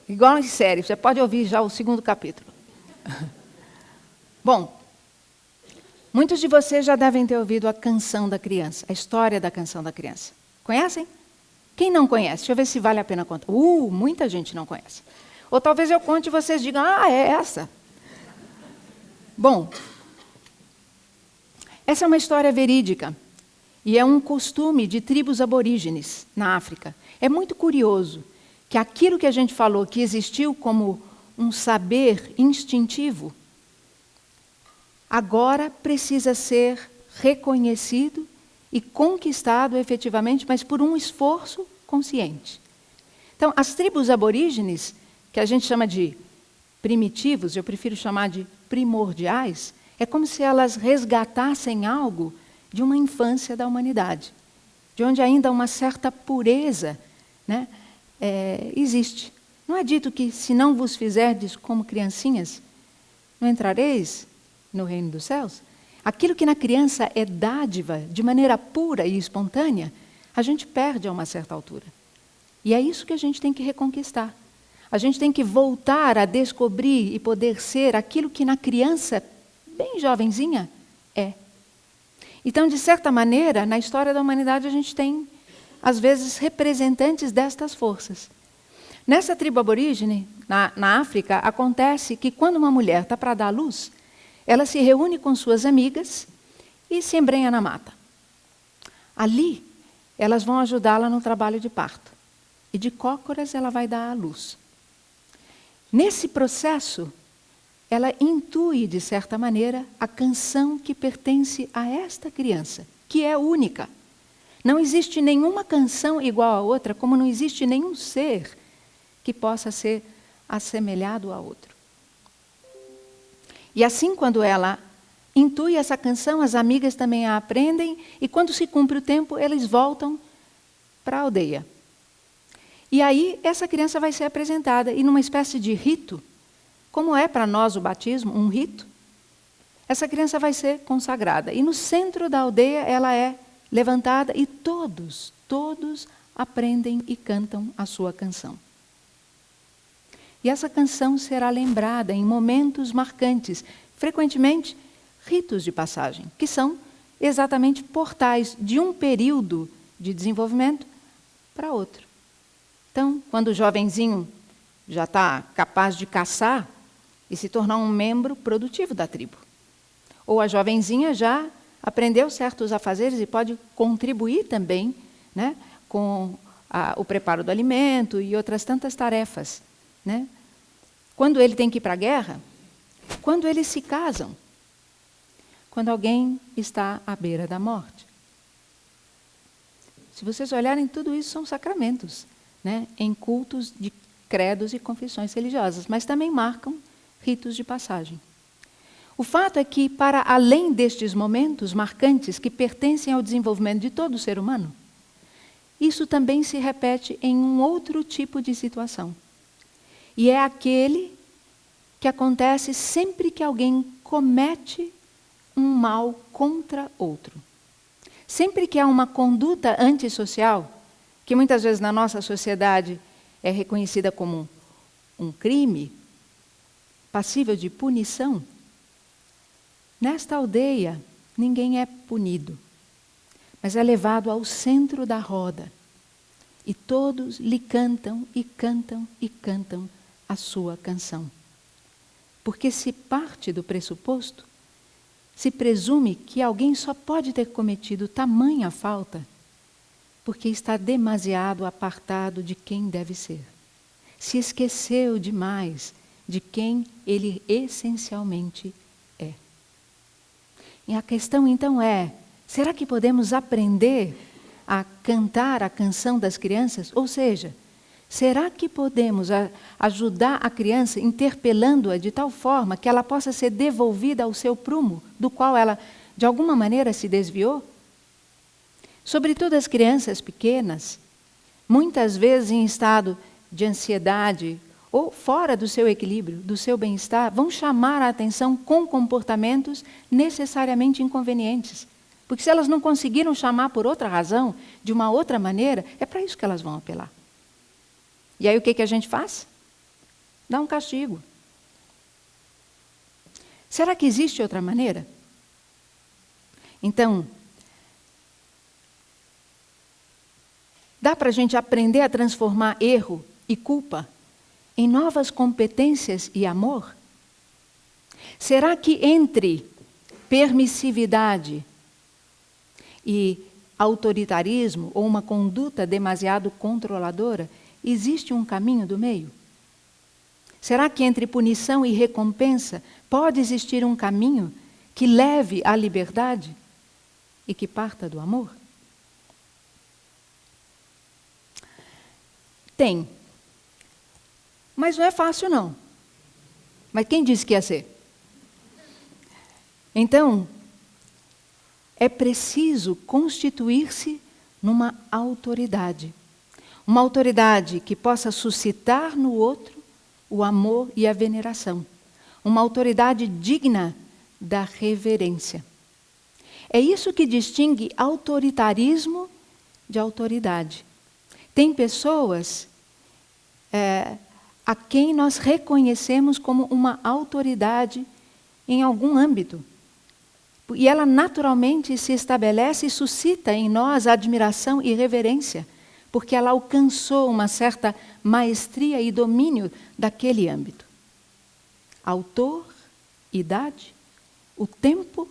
igual em série. Você pode ouvir já o 2º capítulo. Bom, muitos de vocês já devem ter ouvido a canção da criança, a história da canção da criança. Conhecem? Quem não conhece? Deixa eu ver se vale a pena contar. Muita gente não conhece. Ou talvez eu conte e vocês digam, é essa. Bom, essa é uma história verídica e é um costume de tribos aborígenes na África. É muito curioso que aquilo que a gente falou que existiu como um saber instintivo, agora precisa ser reconhecido e conquistado efetivamente, mas por um esforço consciente. Então, as tribos aborígenes, que a gente chama de primitivos, eu prefiro chamar de primordiais, é como se elas resgatassem algo de uma infância da humanidade, de onde ainda uma certa pureza, né, existe. Não é dito que, se não vos fizerdes como criancinhas, não entrareis no reino dos céus? Aquilo que na criança é dádiva, de maneira pura e espontânea, a gente perde a uma certa altura. E é isso que a gente tem que reconquistar. A gente tem que voltar a descobrir e poder ser aquilo que na criança, bem jovenzinha, é. Então, de certa maneira, na história da humanidade, a gente tem, às vezes, representantes destas forças. Nessa tribo aborígene, na África, acontece que quando uma mulher está para dar à luz, ela se reúne com suas amigas e se embrenha na mata. Ali, elas vão ajudá-la no trabalho de parto. E de cócoras ela vai dar à luz. Nesse processo, ela intui, de certa maneira, a canção que pertence a esta criança, que é única. Não existe nenhuma canção igual à outra, como não existe nenhum ser que possa ser assemelhado a outro. E assim, quando ela intui essa canção, as amigas também a aprendem, e quando se cumpre o tempo, eles voltam para a aldeia. E aí, essa criança vai ser apresentada, e numa espécie de rito, como é para nós o batismo, um rito, essa criança vai ser consagrada. E no centro da aldeia, ela é levantada, e todos aprendem e cantam a sua canção. E essa canção será lembrada em momentos marcantes, frequentemente ritos de passagem, que são exatamente portais de um período de desenvolvimento para outro. Então, quando o jovenzinho já está capaz de caçar e se tornar um membro produtivo da tribo, ou a jovenzinha já aprendeu certos afazeres e pode contribuir também, né, com o preparo do alimento e outras tantas tarefas, né? Quando ele tem que ir para a guerra, quando eles se casam, quando alguém está à beira da morte. Se vocês olharem, tudo isso são sacramentos, né, em cultos de credos e confissões religiosas, mas também marcam ritos de passagem. O fato é que, para além destes momentos marcantes que pertencem ao desenvolvimento de todo o ser humano, isso também se repete em um outro tipo de situação. E é aquele que acontece sempre que alguém comete um mal contra outro. Sempre que há uma conduta antissocial, que muitas vezes na nossa sociedade é reconhecida como um crime, passível de punição, nesta aldeia ninguém é punido, mas é levado ao centro da roda. E todos lhe cantam e cantam e cantam a sua canção. Porque se parte do pressuposto, se presume que alguém só pode ter cometido tamanha falta porque está demasiado apartado de quem deve ser. Se esqueceu demais de quem ele essencialmente é. E a questão então é, será que podemos aprender a cantar a canção das crianças? Ou seja, será que podemos ajudar a criança interpelando-a de tal forma que ela possa ser devolvida ao seu prumo, do qual ela, de alguma maneira, se desviou? Sobretudo as crianças pequenas, muitas vezes em estado de ansiedade ou fora do seu equilíbrio, do seu bem-estar, vão chamar a atenção com comportamentos necessariamente inconvenientes. Porque se elas não conseguiram chamar por outra razão, de uma outra maneira, é para isso que elas vão apelar. E aí o que a gente faz? Dá um castigo. Será que existe outra maneira? Então, dá para a gente aprender a transformar erro e culpa em novas competências e amor? Será que entre permissividade e autoritarismo ou uma conduta demasiado controladora, existe um caminho do meio? Será que entre punição e recompensa pode existir um caminho que leve à liberdade e que parta do amor? Tem. Mas não é fácil, não. Mas quem disse que ia ser? Então, é preciso constituir-se numa autoridade. Uma autoridade que possa suscitar no outro o amor e a veneração. Uma autoridade digna da reverência. É isso que distingue autoritarismo de autoridade. Tem pessoas a quem nós reconhecemos como uma autoridade em algum âmbito. E ela naturalmente se estabelece e suscita em nós admiração e reverência, porque ela alcançou uma certa maestria e domínio daquele âmbito. Autor, idade, o tempo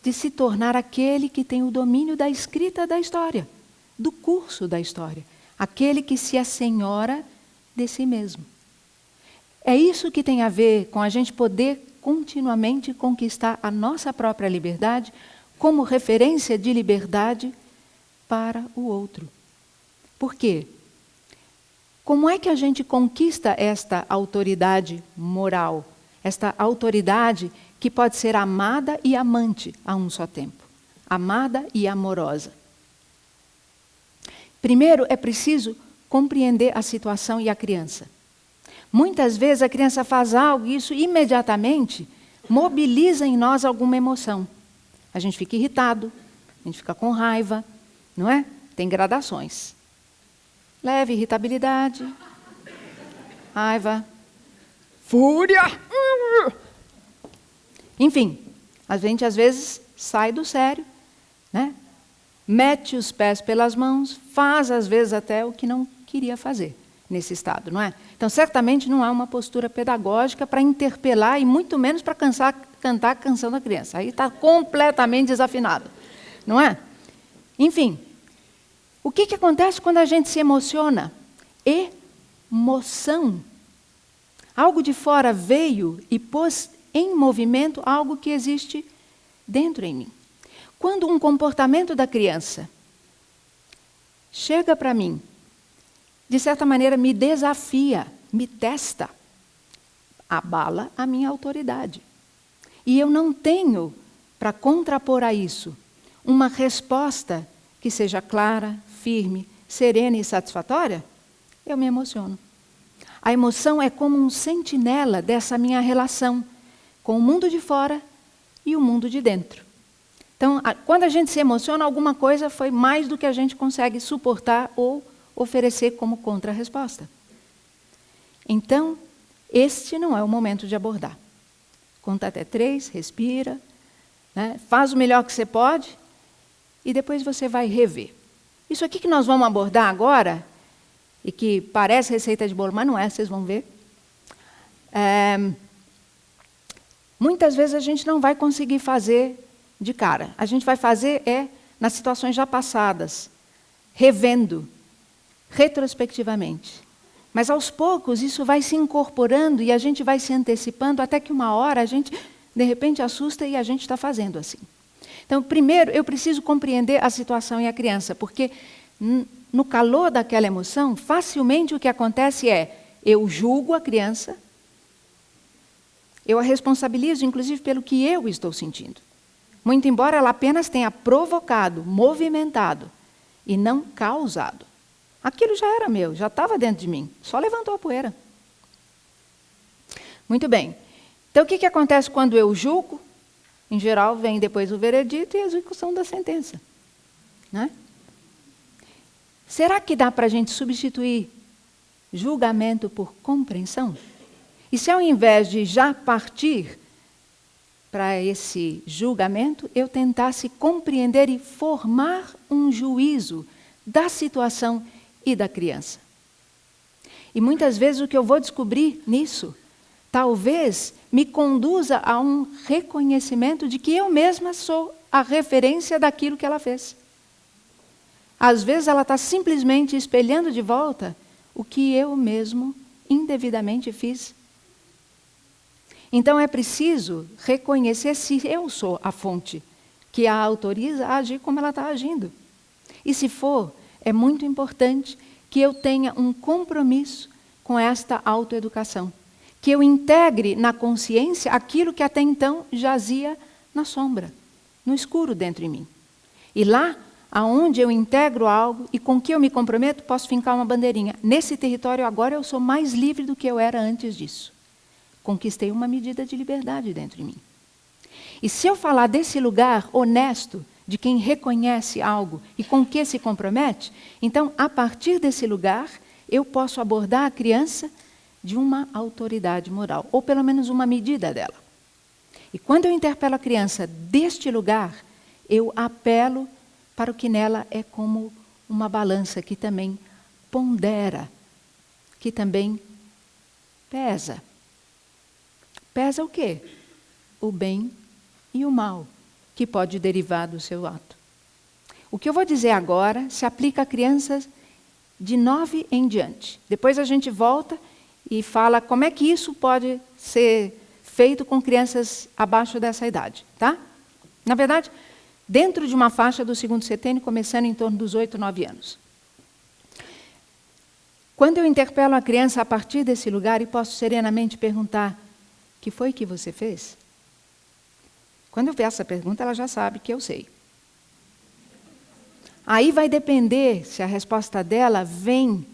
de se tornar aquele que tem o domínio da escrita da história, do curso da história, aquele que se assenhora de si mesmo. É isso que tem a ver com a gente poder continuamente conquistar a nossa própria liberdade como referência de liberdade para o outro. Por quê? Como é que a gente conquista esta autoridade moral? Esta autoridade que pode ser amada e amante a um só tempo. Amada e amorosa. Primeiro, é preciso compreender a situação e a criança. Muitas vezes a criança faz algo e isso imediatamente mobiliza em nós alguma emoção. A gente fica irritado, a gente fica com raiva, não é? Tem gradações. Leve irritabilidade, raiva, fúria. Enfim, a gente às vezes sai do sério, né? Mete os pés pelas mãos, faz às vezes até o que não queria fazer nesse estado, não é? Então, certamente não há uma postura pedagógica para interpelar e muito menos para cantar a canção da criança. Aí está completamente desafinado, não é? Enfim, o que acontece quando a gente se emociona? Emoção. Algo de fora veio e pôs em movimento algo que existe dentro em mim. Quando um comportamento da criança chega para mim, de certa maneira me desafia, me testa, abala a minha autoridade. E eu não tenho, para contrapor a isso, uma resposta que seja clara, firme, serena e satisfatória, eu me emociono. A emoção é como um sentinela dessa minha relação com o mundo de fora e o mundo de dentro. Então, quando a gente se emociona, alguma coisa foi mais do que a gente consegue suportar ou oferecer como contra-resposta. Então, este não é o momento de abordar. Conta até 3, respira, né? Faz o melhor que você pode e depois você vai rever. Isso aqui que nós vamos abordar agora, e que parece receita de bolo, mas não é, vocês vão ver. Muitas vezes a gente não vai conseguir fazer de cara. A gente vai fazer nas situações já passadas, revendo, retrospectivamente. Mas aos poucos isso vai se incorporando e a gente vai se antecipando até que uma hora a gente, de repente, assusta e a gente está fazendo assim. Então, primeiro, eu preciso compreender a situação e a criança, porque no calor daquela emoção, facilmente o que acontece eu julgo a criança, eu a responsabilizo, inclusive, pelo que eu estou sentindo. Muito embora ela apenas tenha provocado, movimentado e não causado. Aquilo já era meu, já estava dentro de mim, só levantou a poeira. Muito bem. Então, o que acontece quando eu julgo? Em geral, vem depois o veredito e a execução da sentença. Né? Será que dá para a gente substituir julgamento por compreensão? E se ao invés de já partir para esse julgamento, eu tentasse compreender e formar um juízo da situação e da criança? E muitas vezes o que eu vou descobrir nisso, talvez me conduza a um reconhecimento de que eu mesma sou a referência daquilo que ela fez. Às vezes ela está simplesmente espelhando de volta o que eu mesmo indevidamente fiz. Então é preciso reconhecer se eu sou a fonte que a autoriza a agir como ela está agindo. E se for, é muito importante que eu tenha um compromisso com esta autoeducação. Que eu integre na consciência aquilo que até então jazia na sombra, no escuro dentro de mim. E lá, aonde eu integro algo e com que eu me comprometo, posso fincar uma bandeirinha. Nesse território agora eu sou mais livre do que eu era antes disso. Conquistei uma medida de liberdade dentro de mim. E se eu falar desse lugar honesto, de quem reconhece algo e com que se compromete, então, a partir desse lugar, eu posso abordar a criança de uma autoridade moral, ou pelo menos uma medida dela. E quando eu interpelo a criança deste lugar, eu apelo para o que nela é como uma balança que também pondera, que também pesa. Pesa o quê? O bem e o mal, que pode derivar do seu ato. O que eu vou dizer agora se aplica a crianças de 9 em diante. Depois a gente volta e fala como é que isso pode ser feito com crianças abaixo dessa idade, tá? Na verdade, dentro de uma faixa do segundo setênio, começando em torno dos 8, 9 anos. Quando eu interpelo a criança a partir desse lugar e posso serenamente perguntar: o que foi que você fez? Quando eu ver essa pergunta, ela já sabe que eu sei. Aí vai depender se a resposta dela vem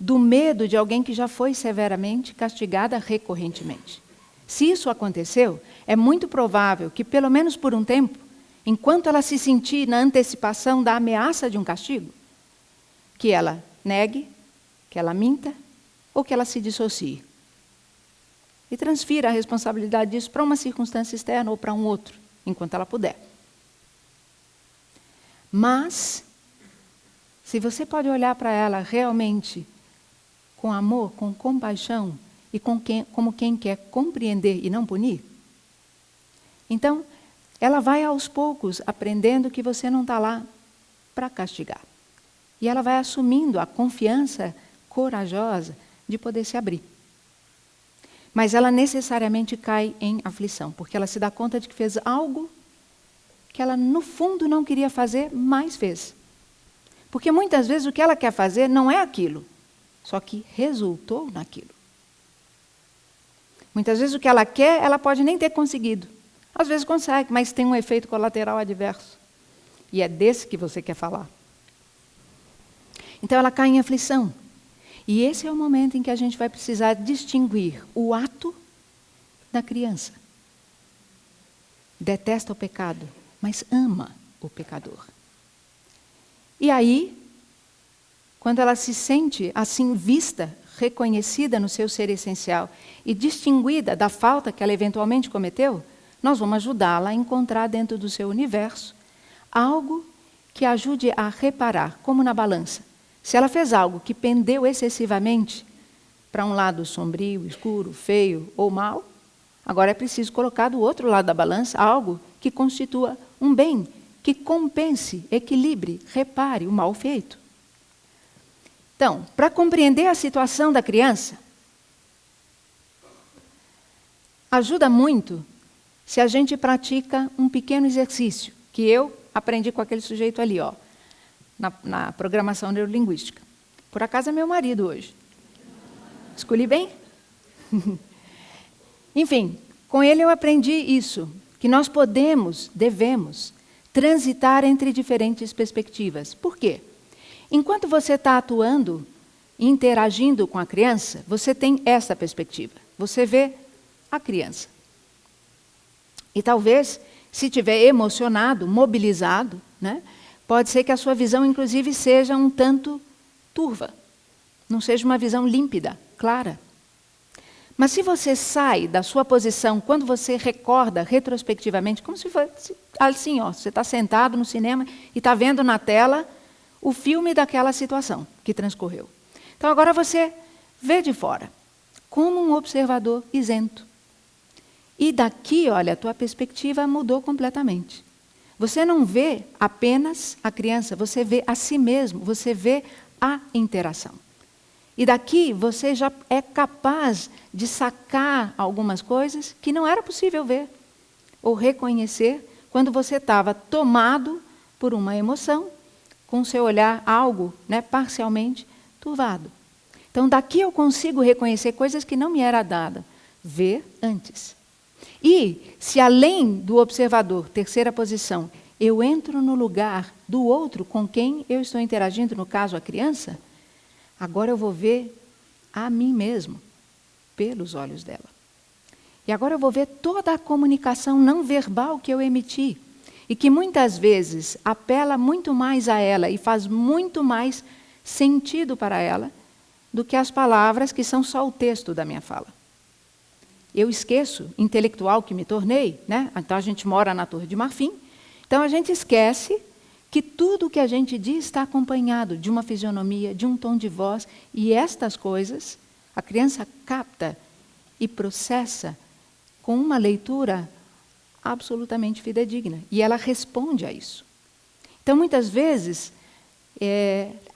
do medo de alguém que já foi severamente castigada recorrentemente. Se isso aconteceu, é muito provável que, pelo menos por um tempo, enquanto ela se sentir na antecipação da ameaça de um castigo, que ela negue, que ela minta ou que ela se dissocie. E transfira a responsabilidade disso para uma circunstância externa ou para um outro, enquanto ela puder. Mas, se você pode olhar para ela realmente com amor, com compaixão e como quem quer compreender e não punir, então, ela vai aos poucos aprendendo que você não está lá para castigar. E ela vai assumindo a confiança corajosa de poder se abrir. Mas ela necessariamente cai em aflição, porque ela se dá conta de que fez algo que ela, no fundo, não queria fazer, mas fez. Porque muitas vezes o que ela quer fazer não é aquilo, só que resultou naquilo. Muitas vezes o que ela quer, ela pode nem ter conseguido. Às vezes consegue, mas tem um efeito colateral adverso. E é desse que você quer falar. Então ela cai em aflição. E esse é o momento em que a gente vai precisar distinguir o ato da criança. Detesta o pecado, mas ama o pecador. E aí, quando ela se sente assim vista, reconhecida no seu ser essencial e distinguida da falta que ela eventualmente cometeu, nós vamos ajudá-la a encontrar dentro do seu universo algo que ajude a reparar, como na balança. Se ela fez algo que pendeu excessivamente para um lado sombrio, escuro, feio ou mau, agora é preciso colocar do outro lado da balança algo que constitua um bem, que compense, equilibre, repare o mal feito. Então, para compreender a situação da criança, ajuda muito se a gente pratica um pequeno exercício, que eu aprendi com aquele sujeito ali, ó, na programação neurolinguística. Por acaso é meu marido hoje. Escolhi bem? Enfim, com ele eu aprendi isso, que nós devemos, transitar entre diferentes perspectivas. Por quê? Enquanto você está atuando, interagindo com a criança, você tem essa perspectiva. Você vê a criança. E talvez, se estiver emocionado, mobilizado, né, pode ser que a sua visão, inclusive, seja um tanto turva. Não seja uma visão límpida, clara. Mas se você sai da sua posição, quando você recorda retrospectivamente, como se fosse assim, ó, você está sentado no cinema e está vendo na tela o filme daquela situação que transcorreu. Então agora você vê de fora, como um observador isento. E daqui, olha, a tua perspectiva mudou completamente. Você não vê apenas a criança, você vê a si mesmo, você vê a interação. E daqui você já é capaz de sacar algumas coisas que não era possível ver ou reconhecer quando você estava tomado por uma emoção, com seu olhar algo, né, parcialmente turvado. Então daqui eu consigo reconhecer coisas que não me era dada ver antes. E se além do observador, terceira posição, eu entro no lugar do outro com quem eu estou interagindo, no caso a criança, agora eu vou ver a mim mesmo, pelos olhos dela. E agora eu vou ver toda a comunicação não verbal que eu emiti, e que muitas vezes apela muito mais a ela e faz muito mais sentido para ela do que as palavras que são só o texto da minha fala. Eu esqueço, intelectual que me tornei, né? Então a gente mora na Torre de Marfim, então a gente esquece que tudo o que a gente diz está acompanhado de uma fisionomia, de um tom de voz, e estas coisas a criança capta e processa com uma leitura absolutamente fidedigna, e ela responde a isso. Então, muitas vezes,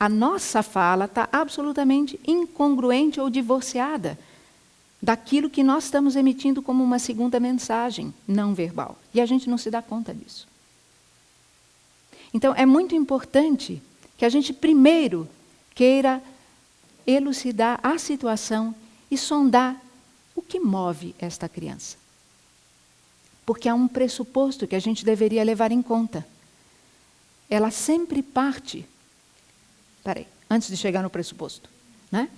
a nossa fala está absolutamente incongruente ou divorciada daquilo que nós estamos emitindo como uma segunda mensagem não verbal, e a gente não se dá conta disso. Então, é muito importante que a gente primeiro queira elucidar a situação e sondar o que move esta criança. Porque há um pressuposto que a gente deveria levar em conta. Ela sempre parte... antes de chegar no pressuposto, né?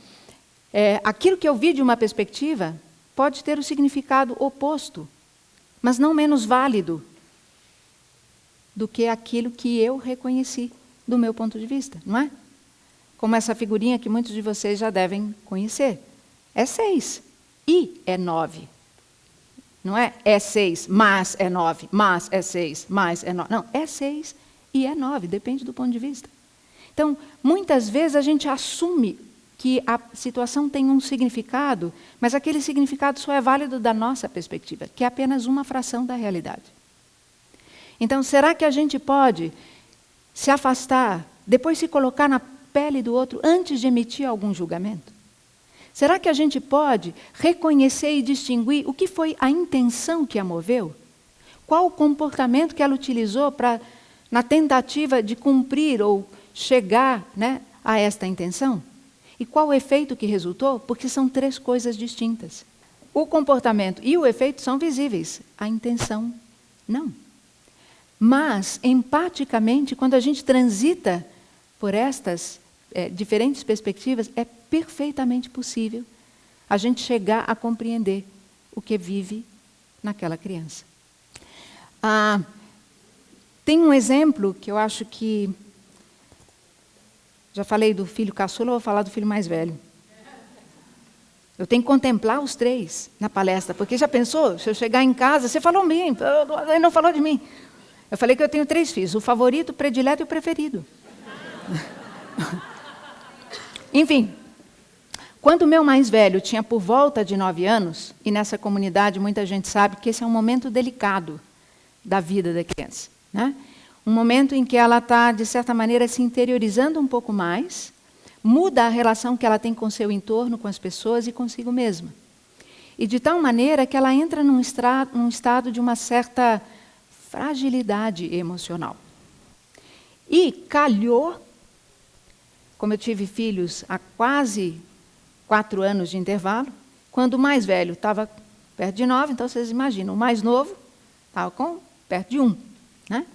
Aquilo que eu vi de uma perspectiva pode ter o significado oposto, mas não menos válido do que aquilo que eu reconheci do meu ponto de vista, não é? Como essa figurinha que muitos de vocês já devem conhecer. É 6 e é 9. Não é 6, mas é 9, mas é 6, mas é 9. Não, é 6 e é 9, depende do ponto de vista. Então, muitas vezes a gente assume que a situação tem um significado, mas aquele significado só é válido da nossa perspectiva, que é apenas uma fração da realidade. Então, será que a gente pode se afastar, depois se colocar na pele do outro antes de emitir algum julgamento? Será que a gente pode reconhecer e distinguir o que foi a intenção que a moveu? Qual o comportamento que ela utilizou na tentativa de cumprir ou chegar, né, a esta intenção? E qual o efeito que resultou? Porque são 3 coisas distintas. O comportamento e o efeito são visíveis, a intenção não. Mas, empaticamente, quando a gente transita por estas diferentes perspectivas, é perfeitamente possível a gente chegar a compreender o que vive naquela criança. Tem um exemplo que eu acho que... Já falei do filho caçula, vou falar do filho mais velho. Eu tenho que contemplar os 3 na palestra, porque já pensou, se eu chegar em casa, você falou bem, ele não falou de mim. Eu falei que eu tenho 3 filhos, o favorito, o predileto e o preferido. Enfim, quando o meu mais velho tinha por volta de 9 anos, e nessa comunidade muita gente sabe que esse é um momento delicado da vida da criança, né? Um momento em que ela está, de certa maneira, se interiorizando um pouco mais, muda a relação que ela tem com o seu entorno, com as pessoas e consigo mesma. E de tal maneira que ela entra num estado de uma certa fragilidade emocional. E calhou, como eu tive filhos há quase 4 anos de intervalo, quando o mais velho estava perto de 9, então vocês imaginam, o mais novo estava perto de 1. Né?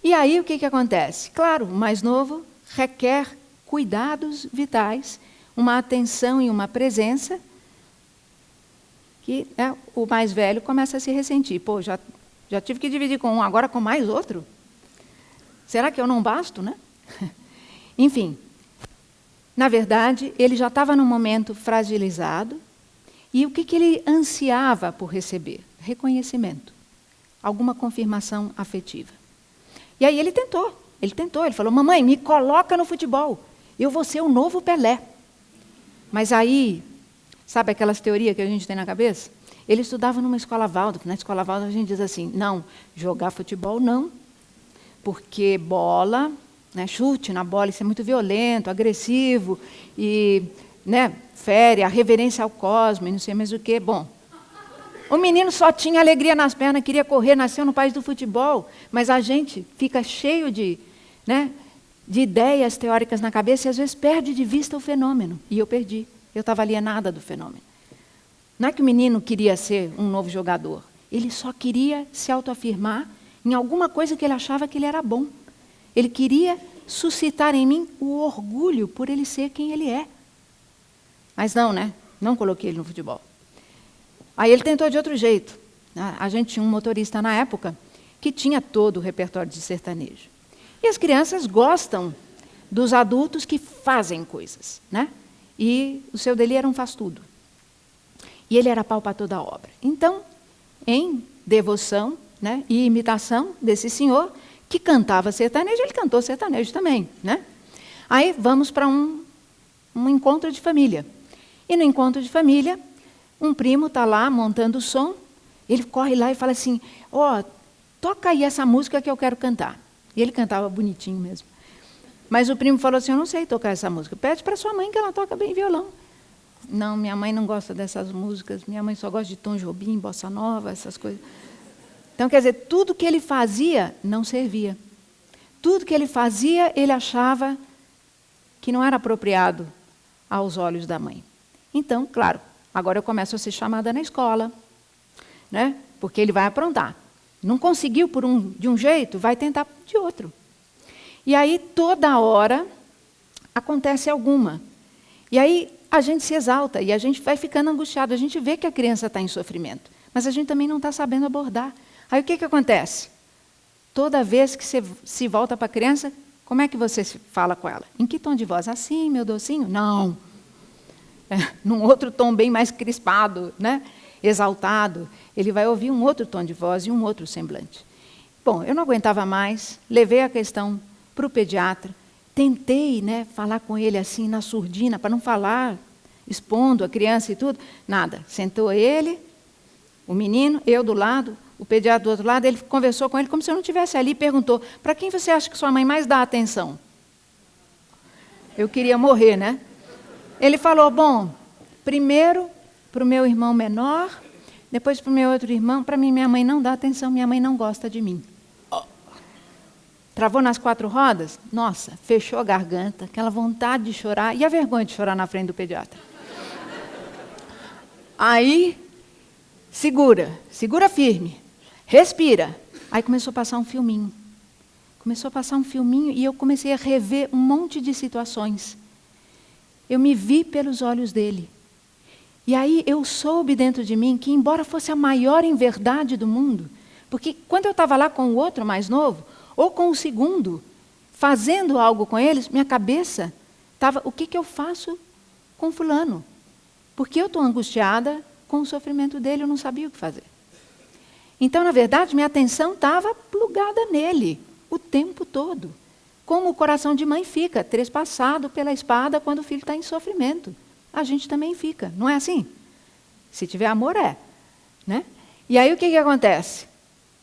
E aí o que acontece? Claro, o mais novo requer cuidados vitais, uma atenção e uma presença, que o mais velho começa a se ressentir. Pô, já tive que dividir com um, agora com mais outro? Será que eu não basto, né? Enfim, na verdade, ele já estava num momento fragilizado, e o que ele ansiava por receber? Reconhecimento, alguma confirmação afetiva. E aí ele falou, mamãe, me coloca no futebol, eu vou ser o novo Pelé. Mas aí, sabe aquelas teorias que a gente tem na cabeça? Ele estudava numa escola Waldorf. Na escola Waldorf a gente diz assim, não, jogar futebol não, porque bola, né, chute na bola, isso é muito violento, agressivo, e fere a reverência ao cosmos, e não sei mais o quê. Bom, o menino só tinha alegria nas pernas, queria correr, nasceu no país do futebol, mas a gente fica cheio de ideias teóricas na cabeça e às vezes perde de vista o fenômeno. E eu perdi, eu estava alienada do fenômeno. Não é que o menino queria ser um novo jogador, ele só queria se autoafirmar em alguma coisa que ele achava que ele era bom. Ele queria suscitar em mim o orgulho por ele ser quem ele é. Mas não, né? Não coloquei ele no futebol. Aí ele tentou de outro jeito. A gente tinha um motorista na época que tinha todo o repertório de sertanejo. E as crianças gostam dos adultos que fazem coisas, né? E o seu dele era um faz-tudo. E ele era pau para toda a obra. Então, em devoção, né, e imitação desse senhor, que cantava sertanejo, ele cantou sertanejo também, né? Aí vamos para um encontro de família. E no encontro de família, um primo está lá montando o som, ele corre lá e fala assim, toca aí essa música que eu quero cantar. E ele cantava bonitinho mesmo. Mas o primo falou assim, eu não sei tocar essa música, pede para sua mãe que ela toca bem violão. Não, minha mãe não gosta dessas músicas, minha mãe só gosta de Tom Jobim, bossa nova, essas coisas. Então, quer dizer, tudo que ele fazia não servia. Tudo que ele fazia, ele achava que não era apropriado aos olhos da mãe. Então, claro, agora eu começo a ser chamada na escola, né? Porque ele vai aprontar. Não conseguiu de um jeito, vai tentar de outro. E aí, toda hora, acontece alguma. E aí, a gente se exalta e a gente vai ficando angustiado. A gente vê que a criança está em sofrimento, mas a gente também não está sabendo abordar. Aí o que acontece? Toda vez que você se volta para a criança, como é que você fala com ela? Em que tom de voz? Assim, meu docinho? Não. Num outro tom bem mais crispado, né? Exaltado. Ele vai ouvir um outro tom de voz e um outro semblante. Bom, eu não aguentava mais, levei a questão para o pediatra, tentei, falar com ele assim na surdina, para não falar, expondo a criança e tudo. Nada. Sentou ele, o menino, eu do lado, o pediatra do outro lado, ele conversou com ele como se eu não estivesse ali e perguntou, para quem você acha que sua mãe mais dá atenção? Eu queria morrer, né? Ele falou, bom, primeiro para o meu irmão menor, depois para o meu outro irmão, para mim minha mãe não dá atenção, minha mãe não gosta de mim. Travou nas 4 rodas? Nossa, fechou a garganta, aquela vontade de chorar, e a vergonha de chorar na frente do pediatra. Aí, segura firme, respira. Aí começou a passar um filminho. Começou a passar um filminho e eu comecei a rever um monte de situações. Eu me vi pelos olhos dele. E aí eu soube dentro de mim que, embora fosse a maior inverdade do mundo, porque quando eu estava lá com o outro mais novo, ou com o segundo, fazendo algo com eles, minha cabeça estava, o que eu faço com fulano? Porque eu estou angustiada com o sofrimento dele, eu não sabia o que fazer. Então, na verdade, minha atenção estava plugada nele o tempo todo. Como o coração de mãe fica, trespassado pela espada quando o filho está em sofrimento. A gente também fica, não é assim? Se tiver amor, é. Né? E aí o que acontece?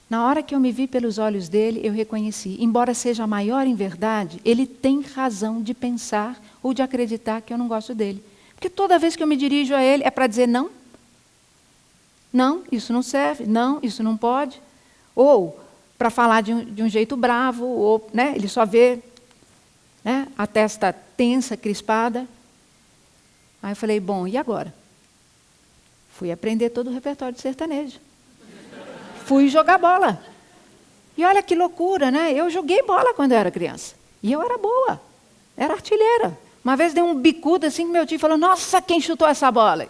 Na hora que eu me vi pelos olhos dele, eu reconheci, embora seja maior em verdade, ele tem razão de pensar ou de acreditar que eu não gosto dele. Porque toda vez que eu me dirijo a ele, é para dizer não. Não, isso não serve. Não, isso não pode. Ou para falar de um jeito bravo, ou né, ele só vê né, a testa tensa, crispada. Aí eu falei, bom, e agora? Fui aprender todo o repertório de sertanejo. Fui jogar bola. E olha que loucura, né? Eu joguei bola quando eu era criança. E eu era boa. Era artilheira. Uma vez dei um bicudo assim que meu tio falou, nossa, quem chutou essa bola?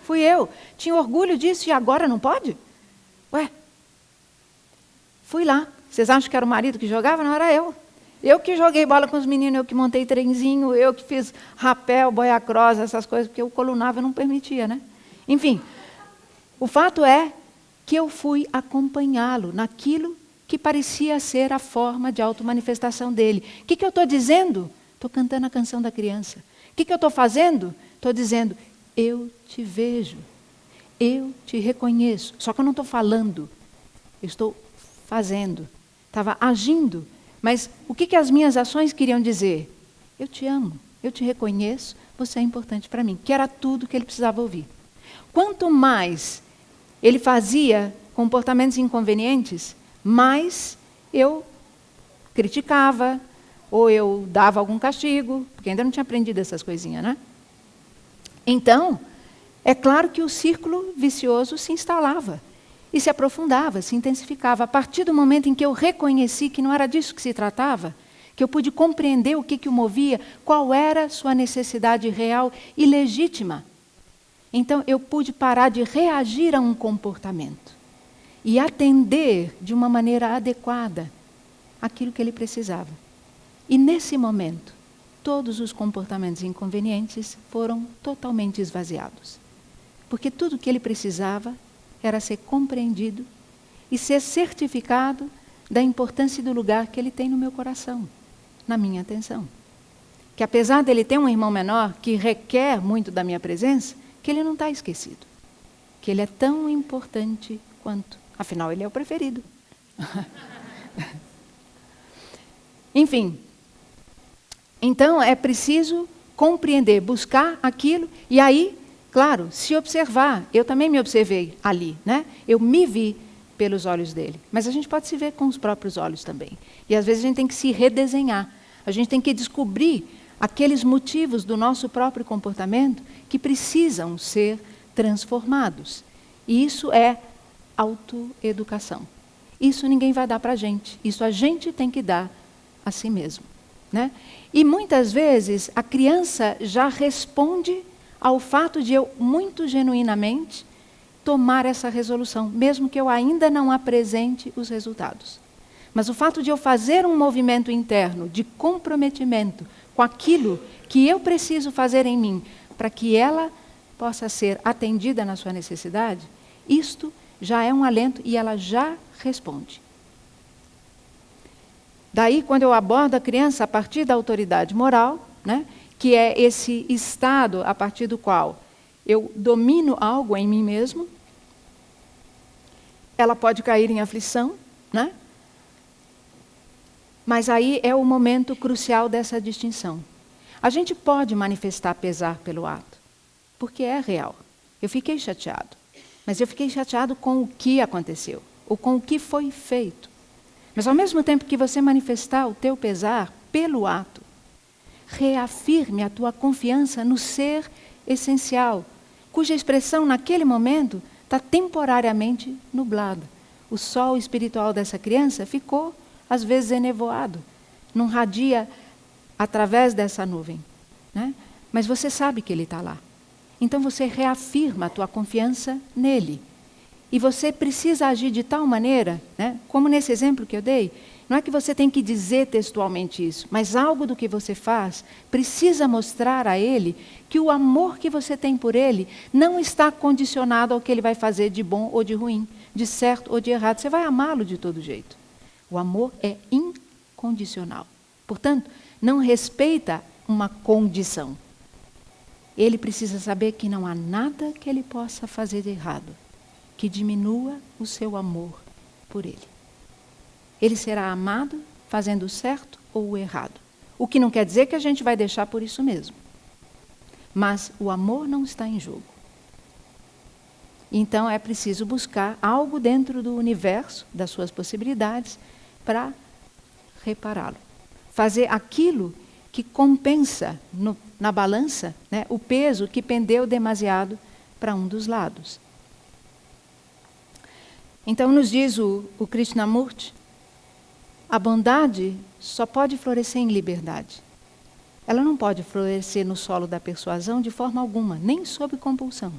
Fui eu. Tinha orgulho disso e agora não pode? Ué. Fui lá. Vocês acham que era o marido que jogava? Não, era eu. Eu que joguei bola com os meninos, eu que montei trenzinho, eu que fiz rapel, boia-cross, essas coisas, porque o colunava não permitia, né? Enfim, o fato é que eu fui acompanhá-lo naquilo que parecia ser a forma de automanifestação dele. O que eu estou dizendo? Estou cantando a canção da criança. O que eu estou fazendo? Estou dizendo, eu te vejo, eu te reconheço. Só que eu não estou falando, eu estou fazendo. Estava agindo. Mas o que as minhas ações queriam dizer? Eu te amo, eu te reconheço, você é importante para mim. Que era tudo que ele precisava ouvir. Quanto mais ele fazia comportamentos inconvenientes, mais eu criticava, ou eu dava algum castigo, porque ainda não tinha aprendido essas coisinhas, né? Então, é claro que o círculo vicioso se instalava. E se aprofundava, se intensificava. A partir do momento em que eu reconheci que não era disso que se tratava, que eu pude compreender o que o movia, qual era sua necessidade real e legítima. Então eu pude parar de reagir a um comportamento e atender de uma maneira adequada aquilo que ele precisava. E nesse momento, todos os comportamentos inconvenientes foram totalmente esvaziados. Porque tudo o que ele precisava era ser compreendido e ser certificado da importância do lugar que ele tem no meu coração, na minha atenção. Que apesar dele ter um irmão menor que requer muito da minha presença, que ele não está esquecido. Que ele é tão importante quanto. Afinal, ele é o preferido. Enfim. Então, é preciso compreender, buscar aquilo e aí, claro, se observar. Eu também me observei ali, né? Eu me vi pelos olhos dele. Mas a gente pode se ver com os próprios olhos também. E às vezes a gente tem que se redesenhar. A gente tem que descobrir aqueles motivos do nosso próprio comportamento que precisam ser transformados. E isso é autoeducação. Isso ninguém vai dar para a gente. Isso a gente tem que dar a si mesmo, né? E muitas vezes a criança já responde ao fato de eu, muito genuinamente, tomar essa resolução, mesmo que eu ainda não apresente os resultados. Mas o fato de eu fazer um movimento interno de comprometimento com aquilo que eu preciso fazer em mim, para que ela possa ser atendida na sua necessidade, isto já é um alento e ela já responde. Daí, quando eu abordo a criança a partir da autoridade moral, né, que é esse estado a partir do qual eu domino algo em mim mesmo, ela pode cair em aflição, né? Mas aí é o momento crucial dessa distinção. A gente pode manifestar pesar pelo ato, porque é real. Eu fiquei chateado, mas eu fiquei chateado com o que aconteceu, ou com o que foi feito. Mas ao mesmo tempo que você manifestar o teu pesar pelo ato, reafirme a tua confiança no ser essencial, cuja expressão naquele momento está temporariamente nublada. O sol espiritual dessa criança ficou às vezes enevoado, não radia através dessa nuvem, né? Mas você sabe que Ele está lá. Então você reafirma a tua confiança nele. E você precisa agir de tal maneira, né? Como nesse exemplo que eu dei, não é que você tem que dizer textualmente isso, mas algo do que você faz precisa mostrar a Ele que o amor que você tem por Ele não está condicionado ao que Ele vai fazer de bom ou de ruim, de certo ou de errado. Você vai amá-lo de todo jeito. O amor é incondicional. Portanto, não respeita uma condição. Ele precisa saber que não há nada que ele possa fazer de errado que diminua o seu amor por ele. Ele será amado fazendo o certo ou o errado. O que não quer dizer que a gente vai deixar por isso mesmo. Mas o amor não está em jogo. Então é preciso buscar algo dentro do universo, das suas possibilidades, para repará-lo. Fazer aquilo que compensa na balança, né, o peso que pendeu demasiado para um dos lados. Então nos diz o Krishnamurti, a bondade só pode florescer em liberdade. Ela não pode florescer no solo da persuasão de forma alguma, nem sob compulsão.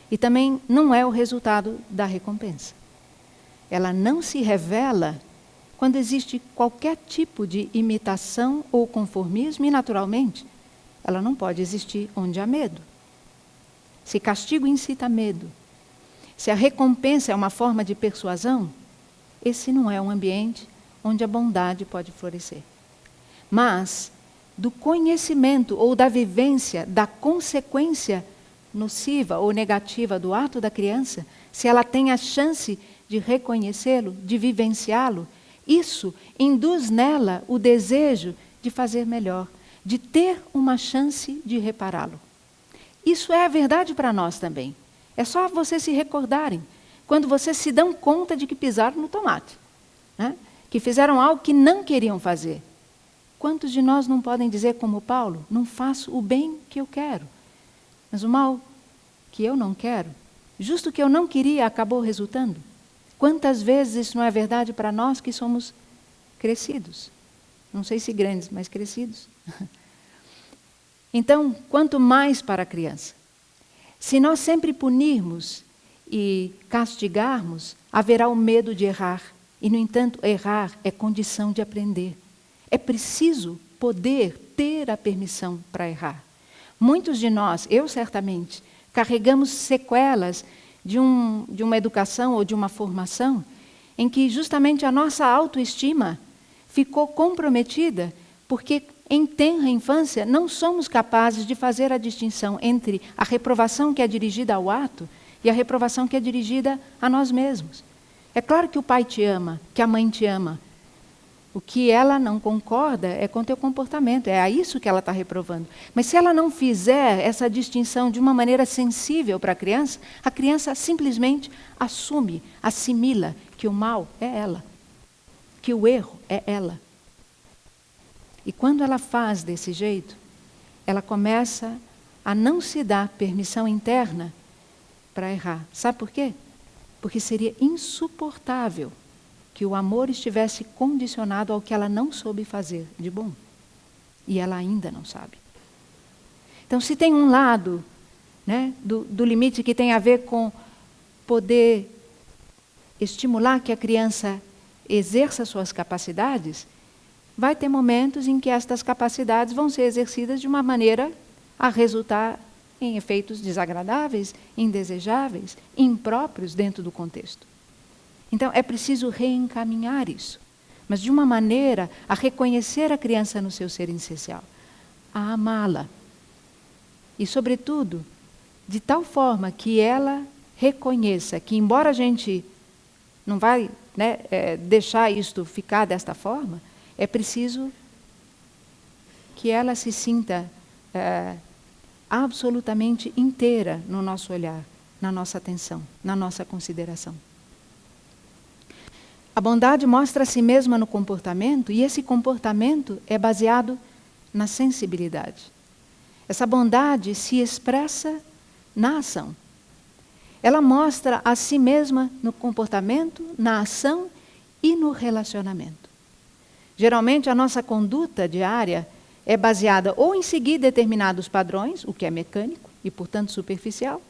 E também não é o resultado da recompensa. Ela não se revela quando existe qualquer tipo de imitação ou conformismo, e naturalmente, ela não pode existir onde há medo. Se castigo incita medo, se a recompensa é uma forma de persuasão, esse não é um ambiente onde a bondade pode florescer. Mas, do conhecimento ou da vivência, da consequência nociva ou negativa do ato da criança, se ela tem a chance de reconhecê-lo, de vivenciá-lo, isso induz nela o desejo de fazer melhor, de ter uma chance de repará-lo. Isso é a verdade para nós também. É só vocês se recordarem, quando vocês se dão conta de que pisaram no tomate, né? Que fizeram algo que não queriam fazer. Quantos de nós não podem dizer como Paulo, não faço o bem que eu quero, mas o mal que eu não quero, justo o que eu não queria acabou resultando? Quantas vezes isso não é verdade para nós que somos crescidos? Não sei se grandes, mas crescidos. Então, quanto mais para a criança. Se nós sempre punirmos e castigarmos, haverá o medo de errar. E, no entanto, errar é condição de aprender. É preciso poder ter a permissão para errar. Muitos de nós, eu certamente, carregamos sequelas de uma educação ou de uma formação em que justamente a nossa autoestima ficou comprometida porque em tenra infância não somos capazes de fazer a distinção entre a reprovação que é dirigida ao ato e a reprovação que é dirigida a nós mesmos. É claro que o pai te ama, que a mãe te ama. O que ela não concorda é com o teu comportamento, é a isso que ela está reprovando. Mas se ela não fizer essa distinção de uma maneira sensível para a criança simplesmente assume, assimila que o mal é ela, que o erro é ela. E quando ela faz desse jeito, ela começa a não se dar permissão interna para errar. Sabe por quê? Porque seria insuportável que o amor estivesse condicionado ao que ela não soube fazer de bom. E ela ainda não sabe. Então, se tem um lado, né, do limite que tem a ver com poder estimular que a criança exerça suas capacidades, vai ter momentos em que estas capacidades vão ser exercidas de uma maneira a resultar em efeitos desagradáveis, indesejáveis, impróprios dentro do contexto. Então, é preciso reencaminhar isso, mas de uma maneira a reconhecer a criança no seu ser essencial, a amá-la. E, sobretudo, de tal forma que ela reconheça que, embora a gente não vai, né, deixar isto ficar desta forma, é preciso que ela se sinta absolutamente inteira no nosso olhar, na nossa atenção, na nossa consideração. A bondade mostra a si mesma no comportamento, e esse comportamento é baseado na sensibilidade. Essa bondade se expressa na ação. Ela mostra a si mesma no comportamento, na ação e no relacionamento. Geralmente, a nossa conduta diária é baseada ou em seguir determinados padrões, o que é mecânico e, portanto, superficial,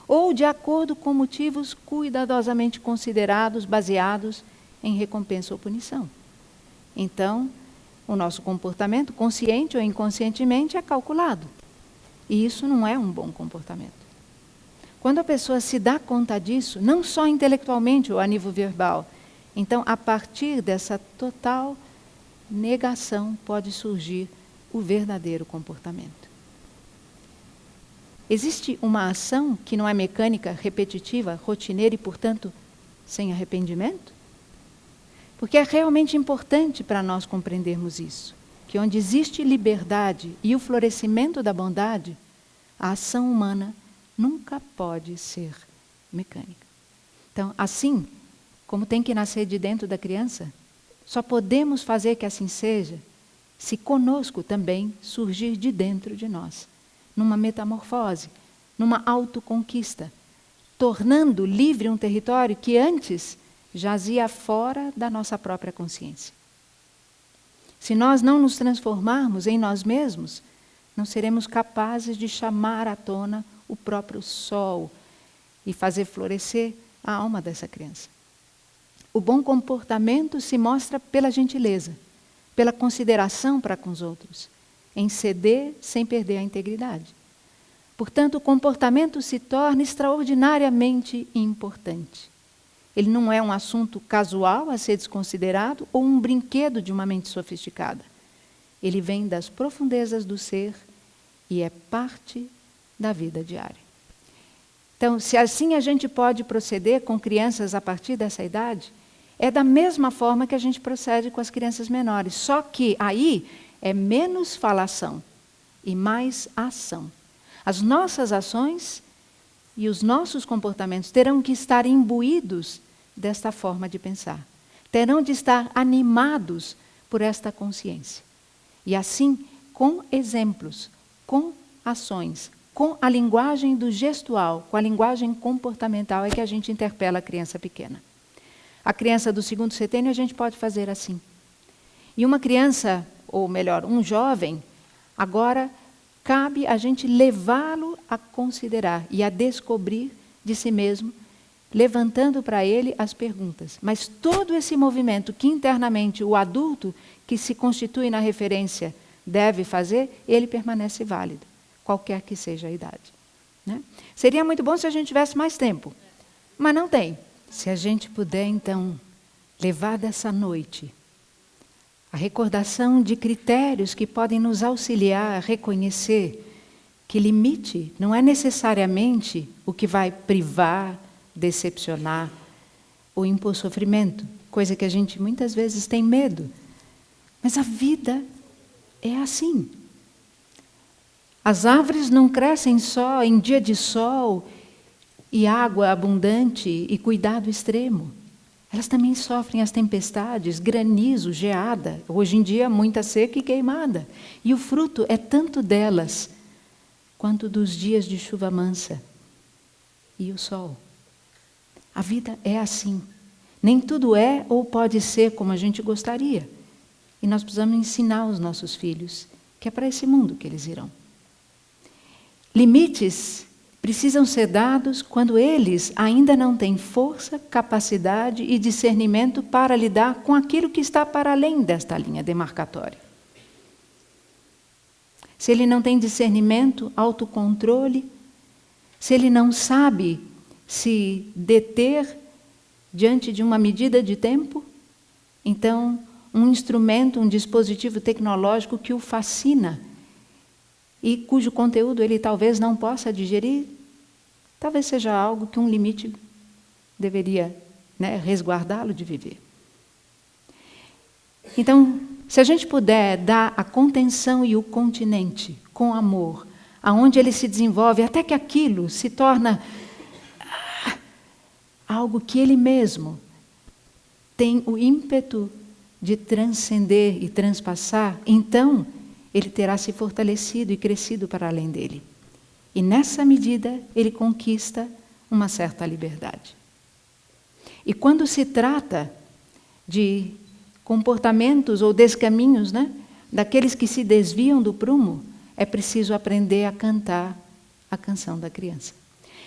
ou de acordo com motivos cuidadosamente considerados, baseados em recompensa ou punição. Então, o nosso comportamento, consciente ou inconscientemente, é calculado. E isso não é um bom comportamento. Quando a pessoa se dá conta disso, não só intelectualmente ou a nível verbal, então, a partir dessa total negação, pode surgir o verdadeiro comportamento. Existe uma ação que não é mecânica, repetitiva, rotineira e, portanto, sem arrependimento? Porque é realmente importante para nós compreendermos isso, que onde existe liberdade e o florescimento da bondade, a ação humana nunca pode ser mecânica. Então, assim como tem que nascer de dentro da criança, só podemos fazer que assim seja se conosco também surgir de dentro de nós, numa metamorfose, numa autoconquista, tornando livre um território que antes jazia fora da nossa própria consciência. Se nós não nos transformarmos em nós mesmos, não seremos capazes de chamar à tona o próprio sol e fazer florescer a alma dessa criança. O bom comportamento se mostra pela gentileza, pela consideração para com os outros, em ceder sem perder a integridade. Portanto, o comportamento se torna extraordinariamente importante. Ele não é um assunto casual a ser desconsiderado ou um brinquedo de uma mente sofisticada. Ele vem das profundezas do ser e é parte da vida diária. Então, se assim a gente pode proceder com crianças a partir dessa idade, é da mesma forma que a gente procede com as crianças menores, só que aí é menos falação e mais ação. As nossas ações e os nossos comportamentos terão que estar imbuídos desta forma de pensar. Terão de estar animados por esta consciência. E assim, com exemplos, com ações, com a linguagem do gestual, com a linguagem comportamental, é que a gente interpela a criança pequena. A criança do 2º setênio a gente pode fazer assim. E uma criança, ou melhor, um jovem, agora cabe a gente levá-lo a considerar e a descobrir de si mesmo, levantando para ele as perguntas. Mas todo esse movimento que internamente o adulto, que se constitui na referência, deve fazer, ele permanece válido, qualquer que seja a idade. Né? Seria muito bom se a gente tivesse mais tempo, mas não tem. Se a gente puder, então, levar dessa noite a recordação de critérios que podem nos auxiliar a reconhecer que limite não é necessariamente o que vai privar, decepcionar ou impor sofrimento, coisa que a gente muitas vezes tem medo. Mas a vida é assim. As árvores não crescem só em dia de sol e água abundante e cuidado extremo. Elas também sofrem as tempestades, granizo, geada, hoje em dia muita seca e queimada. E o fruto é tanto delas quanto dos dias de chuva mansa e o sol. A vida é assim. Nem tudo é ou pode ser como a gente gostaria. E nós precisamos ensinar os nossos filhos que é para esse mundo que eles irão. Limites precisam ser dados quando eles ainda não têm força, capacidade e discernimento para lidar com aquilo que está para além desta linha demarcatória. Se ele não tem discernimento, autocontrole, se ele não sabe se deter diante de uma medida de tempo, então um instrumento, um dispositivo tecnológico que o fascina e cujo conteúdo ele talvez não possa digerir, talvez seja algo que um limite deveria, resguardá-lo de viver. Então, se a gente puder dar a contenção e o continente com amor, aonde ele se desenvolve, até que aquilo se torna algo que ele mesmo tem o ímpeto de transcender e transpassar, então ele terá se fortalecido e crescido para além dele. E nessa medida ele conquista uma certa liberdade. E quando se trata de comportamentos ou descaminhos, né, daqueles que se desviam do prumo, é preciso aprender a cantar a canção da criança.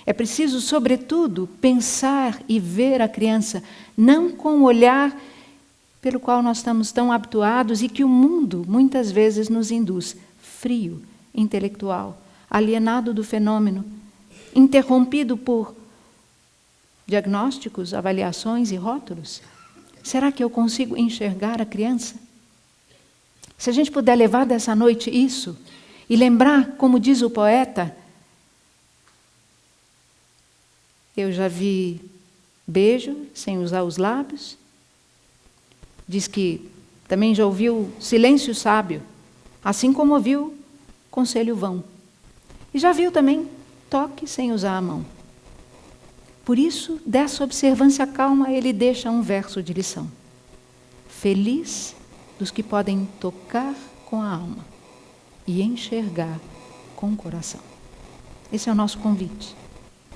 É preciso, sobretudo, pensar e ver a criança, não com o olhar pelo qual nós estamos tão habituados e que o mundo muitas vezes nos induz, frio, intelectual, alienado do fenômeno, interrompido por diagnósticos, avaliações e rótulos. Será que eu consigo enxergar a criança? Se a gente puder levar dessa noite isso e lembrar, como diz o poeta, eu já vi beijo sem usar os lábios. Diz que também já ouviu silêncio sábio, assim como ouviu conselho vão. E já viu também toque sem usar a mão. Por isso, dessa observância calma, ele deixa um verso de lição. Feliz dos que podem tocar com a alma e enxergar com o coração. Esse é o nosso convite.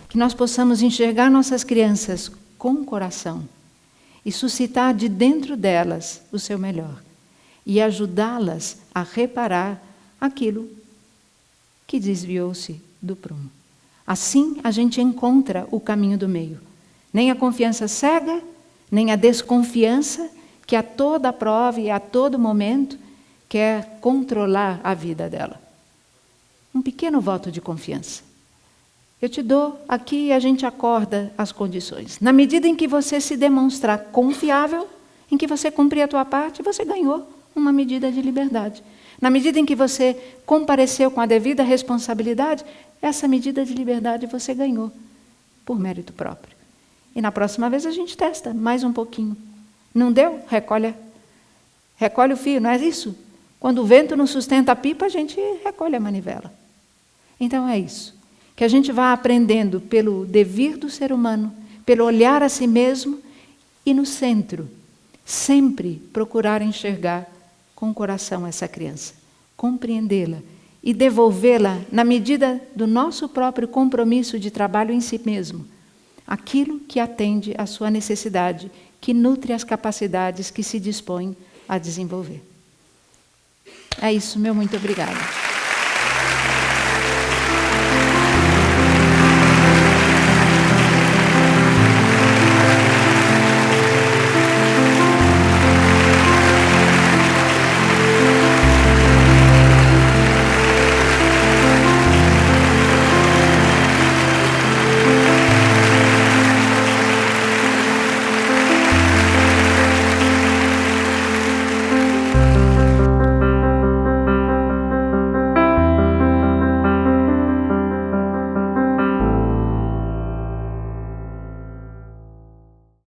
Que nós possamos enxergar nossas crianças com o coração e suscitar de dentro delas o seu melhor e ajudá-las a reparar aquilo que desviou-se do prumo. Assim a gente encontra o caminho do meio. Nem a confiança cega, nem a desconfiança que a toda prova e a todo momento quer controlar a vida dela. Um pequeno voto de confiança. Eu te dou aqui e a gente acorda as condições. Na medida em que você se demonstrar confiável, em que você cumprir a tua parte, você ganhou uma medida de liberdade. Na medida em que você compareceu com a devida responsabilidade, essa medida de liberdade você ganhou por mérito próprio. E na próxima vez a gente testa mais um pouquinho. Não deu? Recolhe o fio, não é isso? Quando o vento não sustenta a pipa, a gente recolhe a manivela. Então é isso. Que a gente vá aprendendo pelo devir do ser humano, pelo olhar a si mesmo e no centro, sempre procurar enxergar com o coração essa criança, compreendê-la e devolvê-la na medida do nosso próprio compromisso de trabalho em si mesmo, aquilo que atende à sua necessidade, que nutre as capacidades que se dispõe a desenvolver. É isso, meu muito obrigada.